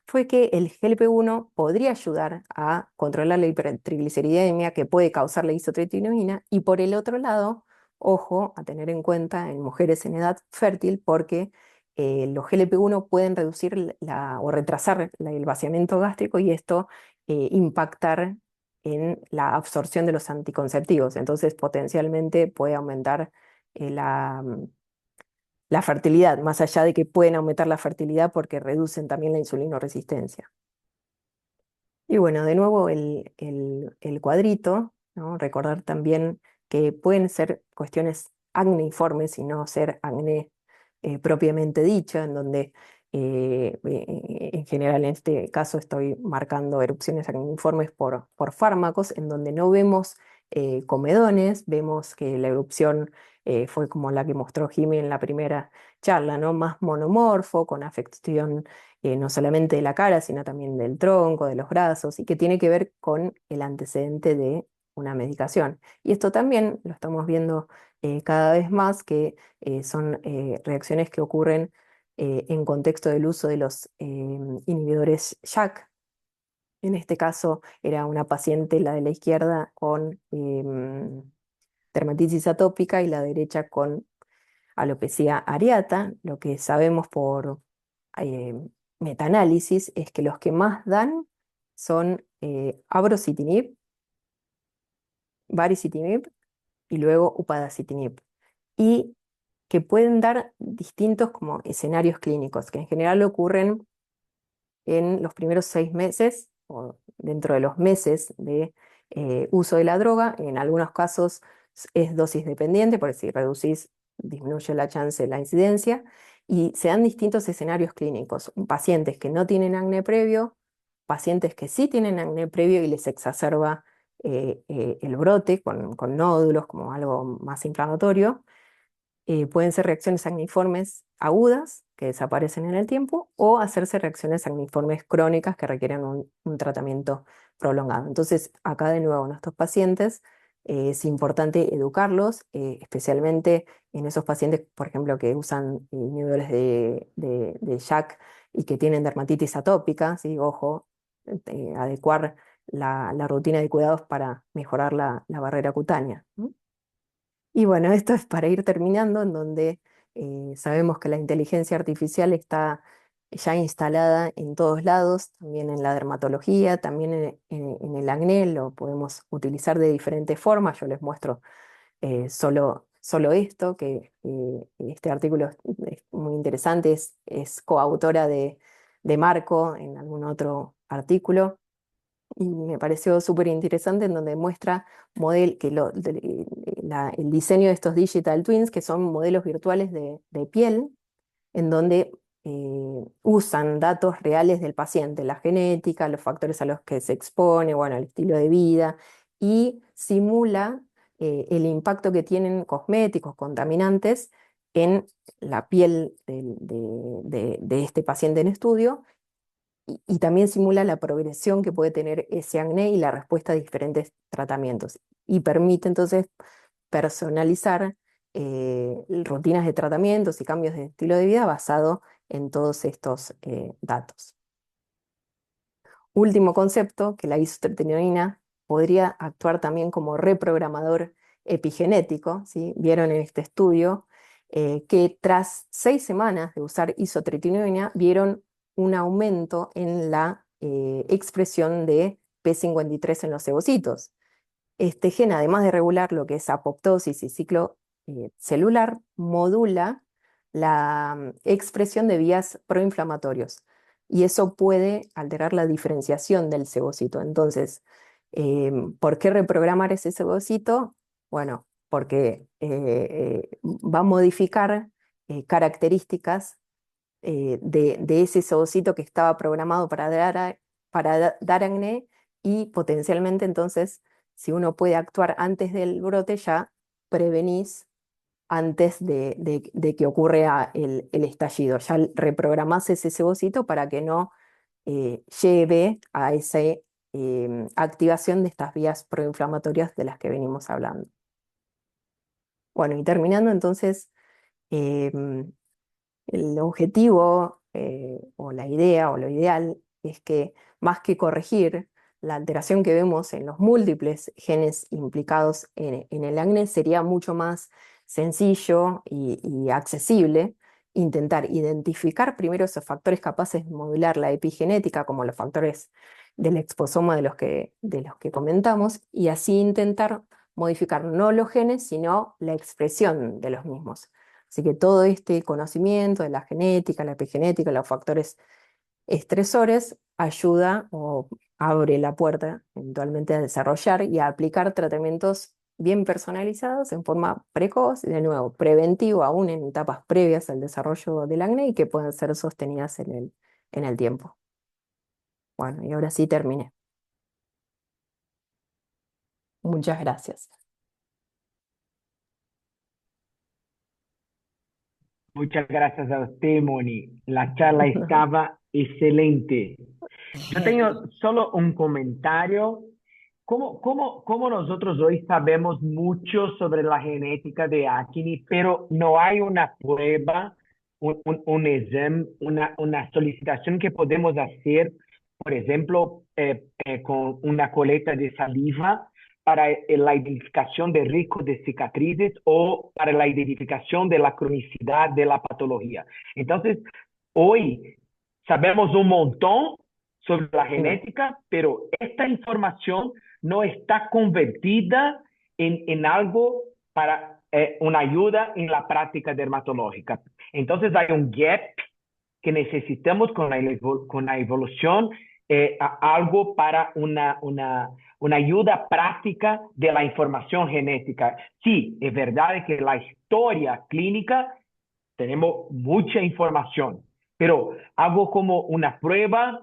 [SPEAKER 2] fue que el GLP-1 podría ayudar a controlar la hipertrigliceridemia que puede causar la isotretinoína y por el otro lado, ojo a tener en cuenta en mujeres en edad fértil porque los GLP-1 pueden reducir o retrasar el vaciamiento gástrico y esto impactar en la absorción de los anticonceptivos. Entonces, potencialmente puede aumentar la fertilidad, más allá de que pueden aumentar la fertilidad porque reducen también la insulinoresistencia. Y bueno, de nuevo el cuadrito, ¿no? Recordar también que pueden ser cuestiones acneiformes y no ser acné propiamente dicha, en donde en general en este caso estoy marcando erupciones acneiformes por fármacos, en donde no vemos comedones, vemos que la erupción fue como la que mostró Jimmy en la primera charla, ¿no? Más monomorfo, con afección no solamente de la cara, sino también del tronco, de los brazos, y que tiene que ver con el antecedente de una medicación. Y esto también lo estamos viendo cada vez más, que son reacciones que ocurren en contexto del uso de los inhibidores JAK. En este caso era una paciente, la de la izquierda, con dermatitis atópica y la derecha con alopecia areata. Lo que sabemos por eh, metaanálisis es que los que más dan son abrocitinib, baricitinib y luego upadacitinib. Y que pueden dar distintos como escenarios clínicos, que en general ocurren en los primeros 6 meses o dentro de los meses de uso de la droga. En algunos casos es dosis dependiente, porque si reducís, disminuye la chance de la incidencia. Y se dan distintos escenarios clínicos. Pacientes que no tienen acné previo, pacientes que sí tienen acné previo y les exacerba el brote con nódulos como algo más inflamatorio, Pueden ser reacciones acneiformes agudas, que desaparecen en el tiempo, o hacerse reacciones acneiformes crónicas que requieren un tratamiento prolongado. Entonces, acá de nuevo, en estos pacientes es importante educarlos, especialmente en esos pacientes, por ejemplo, que usan inhibidores de JAK y que tienen dermatitis atópica, ¿sí? Ojo, adecuar la rutina de cuidados para mejorar la barrera cutánea, ¿no? Y bueno, esto es para ir terminando, en donde sabemos que la inteligencia artificial está ya instalada en todos lados, también en la dermatología, también en el acné, lo podemos utilizar de diferentes formas. Yo les muestro solo esto, que este artículo es muy interesante, es coautora de Marco en algún otro artículo. Y me pareció súper interesante en donde muestra el diseño de estos digital twins, que son modelos virtuales de piel, en donde usan datos reales del paciente, la genética, los factores a los que se expone, bueno, el estilo de vida, y simula el impacto que tienen cosméticos, contaminantes en la piel de este paciente en estudio, y también simula la progresión que puede tener ese acné y la respuesta a diferentes tratamientos. Y permite entonces personalizar rutinas de tratamientos y cambios de estilo de vida basado en todos estos datos. Último concepto, que la isotretinoína podría actuar también como reprogramador epigenético, ¿sí? Vieron en este estudio que tras 6 semanas de usar isotretinoína vieron un aumento en la expresión de P53 en los ovocitos. Este gen, además de regular lo que es apoptosis y ciclo celular, modula la expresión de vías proinflamatorios y eso puede alterar la diferenciación del cebocito. Entonces, ¿por qué reprogramar ese cebocito? Bueno, porque va a modificar características de ese cebocito que estaba programado para dar acné, y potencialmente entonces, si uno puede actuar antes del brote, ya prevenís antes de que ocurra el estallido. Ya reprogramás ese cebocito para que no lleve a esa activación de estas vías proinflamatorias de las que venimos hablando. Bueno, y terminando entonces, em, el objetivo o la idea o lo ideal es que, más que corregir la alteración que vemos en los múltiples genes implicados en el acné, sería mucho más sencillo y accesible intentar identificar primero esos factores capaces de modular la epigenética, como los factores del exposoma de los que comentamos, y así intentar modificar no los genes, sino la expresión de los mismos. Así que todo este conocimiento de la genética, la epigenética, los factores estresores ayuda o abre la puerta eventualmente a desarrollar y a aplicar tratamientos bien personalizados en forma precoz y de nuevo preventivo aún en etapas previas al desarrollo del acné y que puedan ser sostenidas en el tiempo. Bueno, y ahora sí terminé. Muchas gracias.
[SPEAKER 3] Muchas gracias a usted, Moni. La charla estaba excelente. Yo tengo solo un comentario. ¿Cómo nosotros hoy sabemos mucho sobre la genética de acné, pero no hay una prueba, un examen, una solicitación que podemos hacer, por ejemplo, con una colecta de saliva para la identificación de riesgo de cicatrices o para la identificación de la cronicidad de la patología? Entonces, hoy sabemos un montón sobre la genética, pero esta información no está convertida en algo para una ayuda en la práctica dermatológica. Entonces hay un gap que necesitamos con la evolución, algo para una ayuda práctica de la información genética. Sí, es verdad que la historia clínica tenemos mucha información, pero algo como una prueba,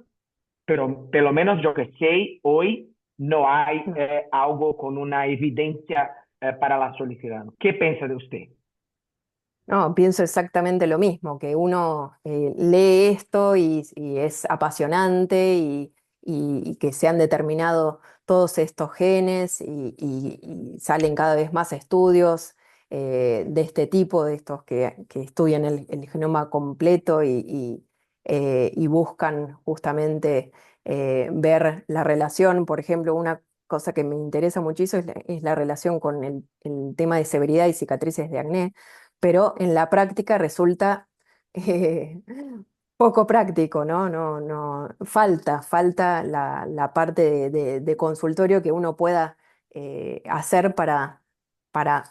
[SPEAKER 3] pero por lo menos yo que sé, hoy no hay algo con una evidencia para la solicitud. ¿Qué piensa de usted?
[SPEAKER 2] No, pienso exactamente lo mismo, que uno lee esto y es apasionante y que se han determinado todos estos genes y salen cada vez más estudios de este tipo, de estos que estudian el genoma completo y buscan justamente ver la relación. Por ejemplo, una cosa que me interesa muchísimo es la relación con el tema de severidad y cicatrices de acné, pero en la práctica resulta eh, poco práctico, ¿no? Falta la parte de consultorio que uno pueda hacer para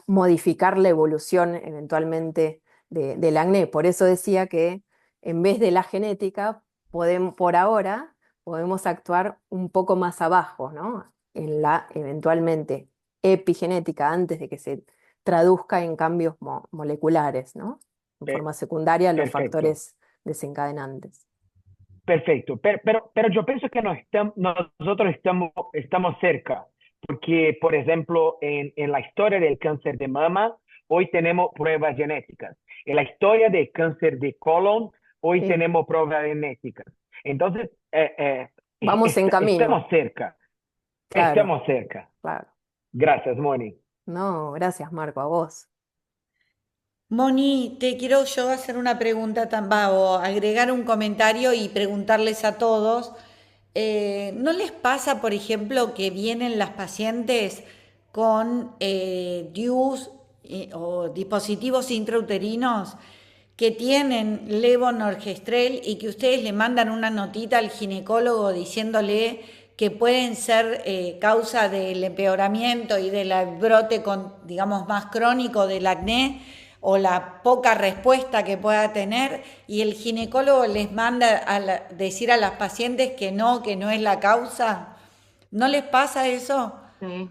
[SPEAKER 2] modificar la evolución eventualmente del acné. Por eso decía que en vez de la genética, por ahora podemos actuar un poco más abajo, ¿no? En la eventualmente epigenética, antes de que se traduzca en cambios moleculares, ¿no? En
[SPEAKER 3] Eh,
[SPEAKER 2] forma secundaria los
[SPEAKER 3] perfecto.
[SPEAKER 2] factores desencadenantes.
[SPEAKER 3] Perfecto, pero yo pienso que nosotros estamos cerca, porque, por ejemplo, en la historia del cáncer de mama, hoy tenemos pruebas genéticas. En la historia del cáncer de colon, hoy
[SPEAKER 2] Sí,
[SPEAKER 3] tenemos pruebas genéticas. Entonces,
[SPEAKER 2] vamos en camino,
[SPEAKER 3] estamos cerca,
[SPEAKER 2] claro,
[SPEAKER 3] estamos cerca.
[SPEAKER 2] claro.
[SPEAKER 3] Gracias, Moni.
[SPEAKER 2] No, gracias Marco, a vos.
[SPEAKER 4] Moni, te quiero yo hacer una pregunta, o agregar un comentario y preguntarles a todos. ¿No les pasa, por ejemplo, que vienen las pacientes con DIUs o dispositivos intrauterinos que tienen levonorgestrel y que ustedes le mandan una notita al ginecólogo diciéndole que pueden ser causa del empeoramiento y del brote digamos, más crónico del acné o la poca respuesta que pueda tener, y el ginecólogo les manda decir a las pacientes que no es la causa? ¿No les pasa eso?
[SPEAKER 1] Sí.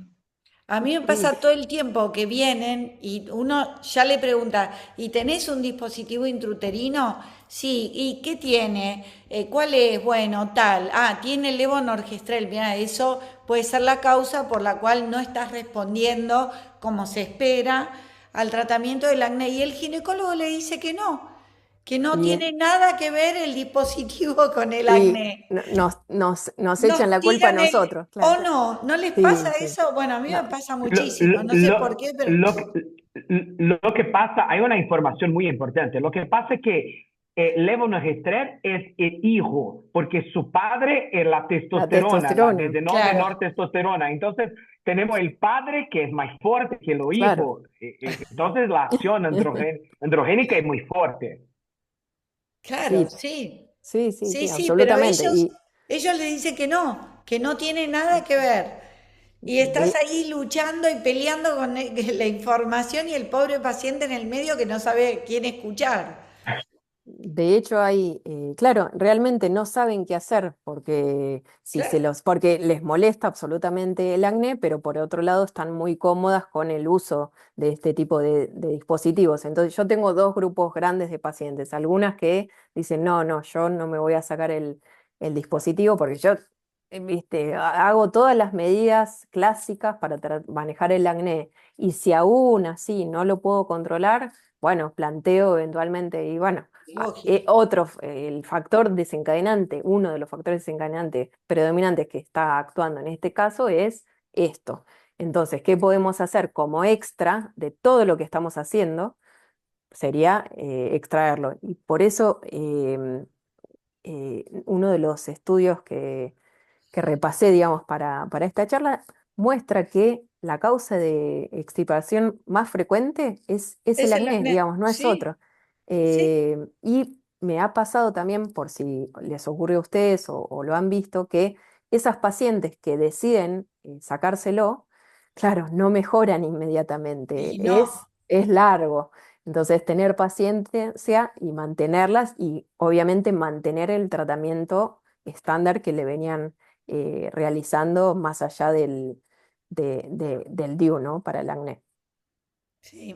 [SPEAKER 4] A mí me
[SPEAKER 2] Sí,
[SPEAKER 4] pasa todo el tiempo que vienen y uno ya le pregunta, ¿y tenés un dispositivo intrauterino? Sí, ¿y qué tiene? ¿Cuál es? Bueno, tal. Ah, tiene levonorgestrel. Mira, eso puede ser la causa por la cual no estás respondiendo como se espera al tratamiento del acné. Y el ginecólogo le dice que no
[SPEAKER 2] y,
[SPEAKER 4] tiene nada que ver el dispositivo con el
[SPEAKER 2] y
[SPEAKER 4] acné.
[SPEAKER 2] nos echan
[SPEAKER 4] Nos
[SPEAKER 2] la culpa a
[SPEAKER 4] tiran
[SPEAKER 2] nosotros,
[SPEAKER 4] ¿o
[SPEAKER 2] claro.
[SPEAKER 4] no? ¿No les pasa
[SPEAKER 2] Sí, sí.
[SPEAKER 4] eso? Bueno, a mí me
[SPEAKER 2] No,
[SPEAKER 4] pasa
[SPEAKER 3] Lo,
[SPEAKER 4] muchísimo,
[SPEAKER 3] lo,
[SPEAKER 4] no sé por
[SPEAKER 3] lo,
[SPEAKER 4] qué, pero
[SPEAKER 3] lo, lo que pasa, hay una información muy importante. Lo que pasa es que levonorgestrel es el hijo, porque su padre es la
[SPEAKER 2] la
[SPEAKER 3] testosterona, la
[SPEAKER 2] testosterona,
[SPEAKER 4] claro,
[SPEAKER 3] menor testosterona. Entonces, tenemos el padre que es más fuerte que el
[SPEAKER 2] claro.
[SPEAKER 3] hijo. Entonces, la acción androgénica es muy fuerte.
[SPEAKER 4] claro,
[SPEAKER 2] Sí,
[SPEAKER 4] sí.
[SPEAKER 2] sí, sí,
[SPEAKER 4] Sí,
[SPEAKER 2] sí,
[SPEAKER 4] sí, pero
[SPEAKER 2] absolutamente.
[SPEAKER 4] ellos le dicen que no tiene nada que ver. Y estás
[SPEAKER 2] De,
[SPEAKER 4] ahí luchando y peleando con la información y el pobre paciente en el medio que no sabe quién escuchar.
[SPEAKER 2] De hecho, claro, realmente no saben qué hacer porque,
[SPEAKER 4] Claro,
[SPEAKER 2] porque les molesta absolutamente el acné, pero por otro lado están muy cómodas con el uso de este tipo de dispositivos. Entonces, yo tengo dos grupos grandes de pacientes. Algunas que dicen, no, no, yo no me voy a sacar el dispositivo porque yo, viste, hago todas las medidas clásicas para manejar el acné. Y si aún así no lo puedo controlar, bueno, planteo eventualmente, y bueno.
[SPEAKER 4] lógico.
[SPEAKER 2] El factor desencadenante, uno de los factores desencadenantes predominantes que está actuando en este caso es esto. Entonces, ¿qué podemos hacer como extra de todo lo que estamos haciendo? Sería extraerlo. Y por eso uno de los estudios que repasé, digamos, para esta charla, muestra que la causa de extirpación más frecuente es el
[SPEAKER 4] Es el
[SPEAKER 2] acné,
[SPEAKER 4] acné.
[SPEAKER 2] digamos, no es
[SPEAKER 4] Sí,
[SPEAKER 2] otro.
[SPEAKER 4] sí.
[SPEAKER 2] Y me ha pasado también, por si les ocurre a ustedes o lo han visto, que esas pacientes que deciden sacárselo, claro, no mejoran inmediatamente,
[SPEAKER 4] Y no.
[SPEAKER 2] es largo. Entonces, tener paciencia y mantenerlas y obviamente mantener el tratamiento estándar que le venían realizando más allá del DIU, ¿no? Para el acné.
[SPEAKER 4] Sí.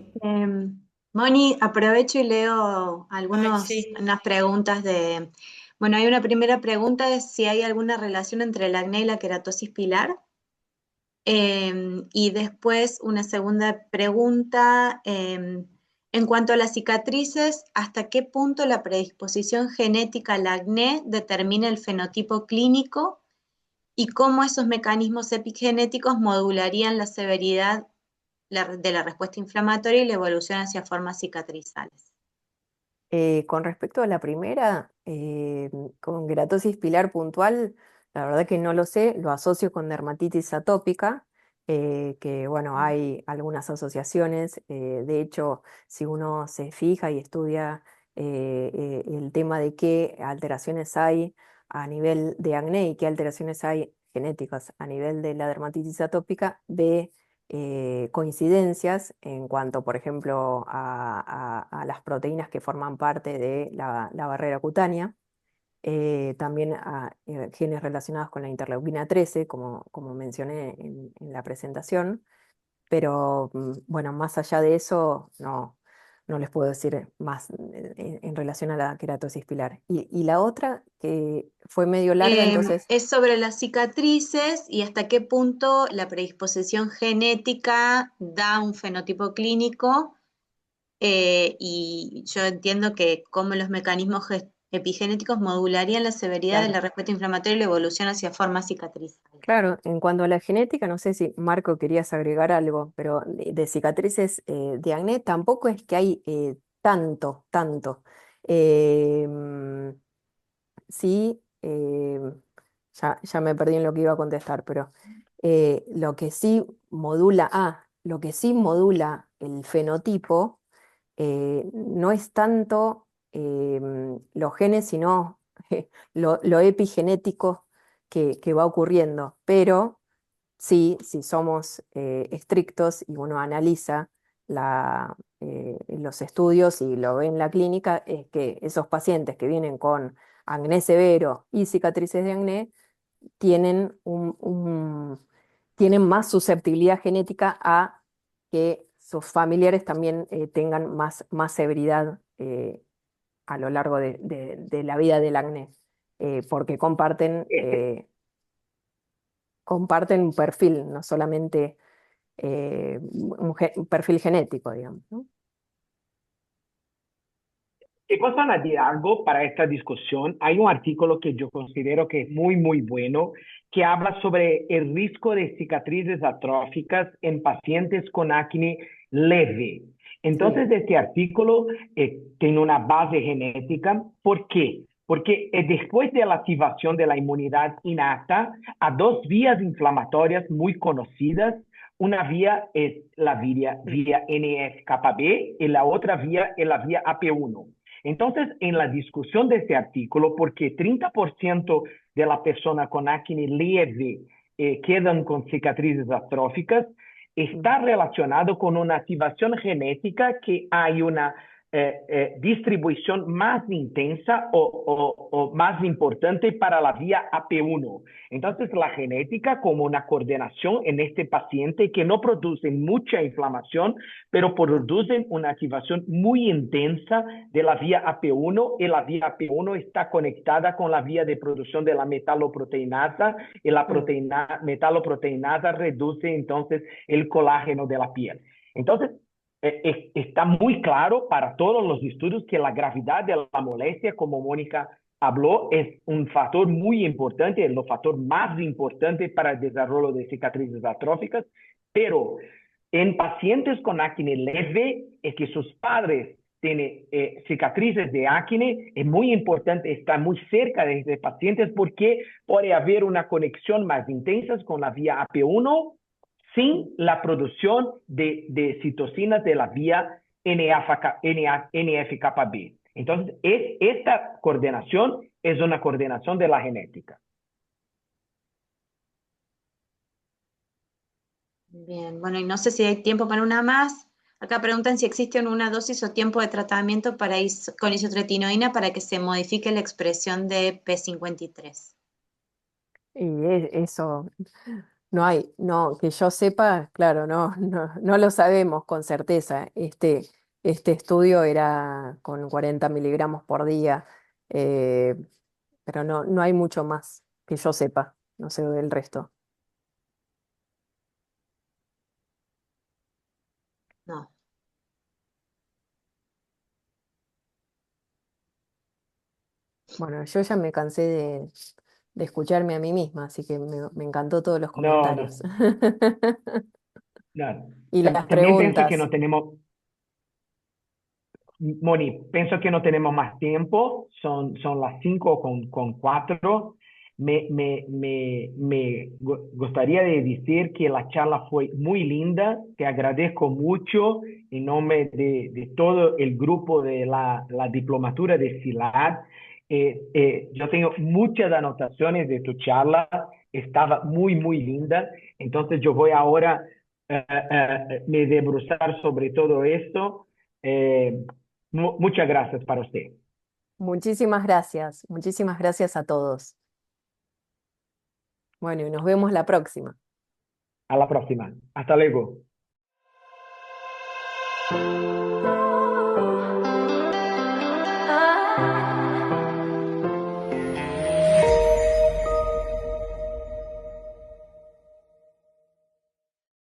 [SPEAKER 1] Moni, aprovecho y leo
[SPEAKER 4] Ay, sí.
[SPEAKER 1] unas preguntas de... Bueno, hay una primera pregunta, es si hay alguna relación entre el acné y la queratosis pilar. Y después una segunda pregunta, En cuanto a las cicatrices, ¿hasta qué punto la predisposición genética al acné determina el fenotipo clínico y cómo esos mecanismos epigenéticos modularían la severidad de la respuesta inflamatoria y la evolución hacia formas cicatrizales?
[SPEAKER 2] Con respecto a la primera, con queratosis pilar puntual, la verdad que no lo sé, lo asocio con dermatitis atópica, que bueno, hay algunas asociaciones, de hecho, si uno se fija y estudia el tema de qué alteraciones hay a nivel de acné y qué alteraciones hay genéticas a nivel de la dermatitis atópica, ve coincidencias en cuanto, por ejemplo, a las proteínas que forman parte de la barrera cutánea, también a genes relacionados con la interleuquina 13, como mencioné en la presentación, pero bueno, más allá de eso, no les puedo decir más en relación a la queratosis pilar. Y la otra, que fue medio larga, entonces...
[SPEAKER 1] Es sobre las cicatrices y hasta qué punto la predisposición genética da un fenotipo clínico, y yo entiendo que cómo los mecanismos epigenéticos modularían la severidad de la
[SPEAKER 3] Claro.
[SPEAKER 1] respuesta inflamatoria y la evolución hacia formas cicatrizales.
[SPEAKER 2] Claro, en cuanto a la genética, no sé si Marco querías agregar algo, pero de cicatrices de acné tampoco es que hay tanto. Eh, mm, sí, ya me perdí en lo que iba a contestar, pero lo que sí modula, lo que sí modula el fenotipo no es tanto los genes, sino lo epigenético que va ocurriendo, pero sí, si somos estrictos y uno analiza los estudios y lo ve en la clínica, es que esos pacientes que vienen con acné severo y cicatrices de acné tienen, tienen más susceptibilidad genética a que sus familiares también tengan más severidad a lo largo de la vida del acné, porque comparten un perfil, no solamente un perfil genético, digamos, ¿no?
[SPEAKER 3] Y posso añadir algo para esta discusión. Hay un artículo que yo considero que es muy bueno, que habla sobre el riesgo de cicatrices atróficas en pacientes con acné leve. Entonces, este artículo tiene una base genética. ¿Por qué? Porque después de la activación de la inmunidad innata, a dos vías inflamatorias muy conocidas. Una vía es la vía NF-κB y la otra vía es la vía AP1. Entonces, en la discusión de este artículo, porque 30% de la persona con acné leve quedan con cicatrices atróficas, está relacionado con una activación genética que hay una distribución más intensa o más importante para la vía AP1. Entonces, la genética como una coordinación en este paciente que no produce mucha inflamación, pero producen una activación muy intensa de la vía AP1 y la vía AP1 está conectada con la vía de producción de la metaloproteinasa y la metaloproteinasa reduce entonces el colágeno de la piel. Entonces, está muy claro para todos los estudios que la gravedad de la molestia, como Mónica habló, es un factor muy importante, es el factor más importante para el desarrollo de cicatrices atróficas, pero en pacientes con acné leve, es que sus padres tienen cicatrices de acné, es muy importante estar muy cerca de estos pacientes porque puede haber una conexión más intensa con la vía AP1 sin la producción de citocinas de la vía NF-κB. Entonces, esta coordinación es una coordinación de la genética.
[SPEAKER 1] Bien, bueno, y no sé si hay tiempo para una más. Acá preguntan si existe una dosis o tiempo de tratamiento con isotretinoína para que se modifique la expresión de P53.
[SPEAKER 2] Y eso no hay, no, que yo sepa, claro, no lo sabemos con certeza. Este estudio era con 40 miligramos por día, eh, pero no hay mucho más que yo sepa, no sé del resto.
[SPEAKER 1] No.
[SPEAKER 2] Bueno, yo ya me cansé de escucharme a mí misma, así que me encantó todos los
[SPEAKER 3] No,
[SPEAKER 2] comentarios.
[SPEAKER 3] no, no.
[SPEAKER 2] Y las
[SPEAKER 3] También pienso que
[SPEAKER 2] preguntas.
[SPEAKER 3] no tenemos, Moni, pienso que no tenemos más tiempo, son las 5 con 4. Me gustaría de decir que la charla fue muy linda, te agradezco mucho en nombre de todo el grupo de la diplomatura de SILAD. Yo tengo muchas anotaciones de tu charla, estaba muy, muy linda, entonces yo voy ahora me debruçar sobre todo esto. Eh, Muchas gracias para usted.
[SPEAKER 2] Muchísimas gracias a todos. Bueno, y nos vemos la próxima.
[SPEAKER 3] A la próxima. Hasta luego.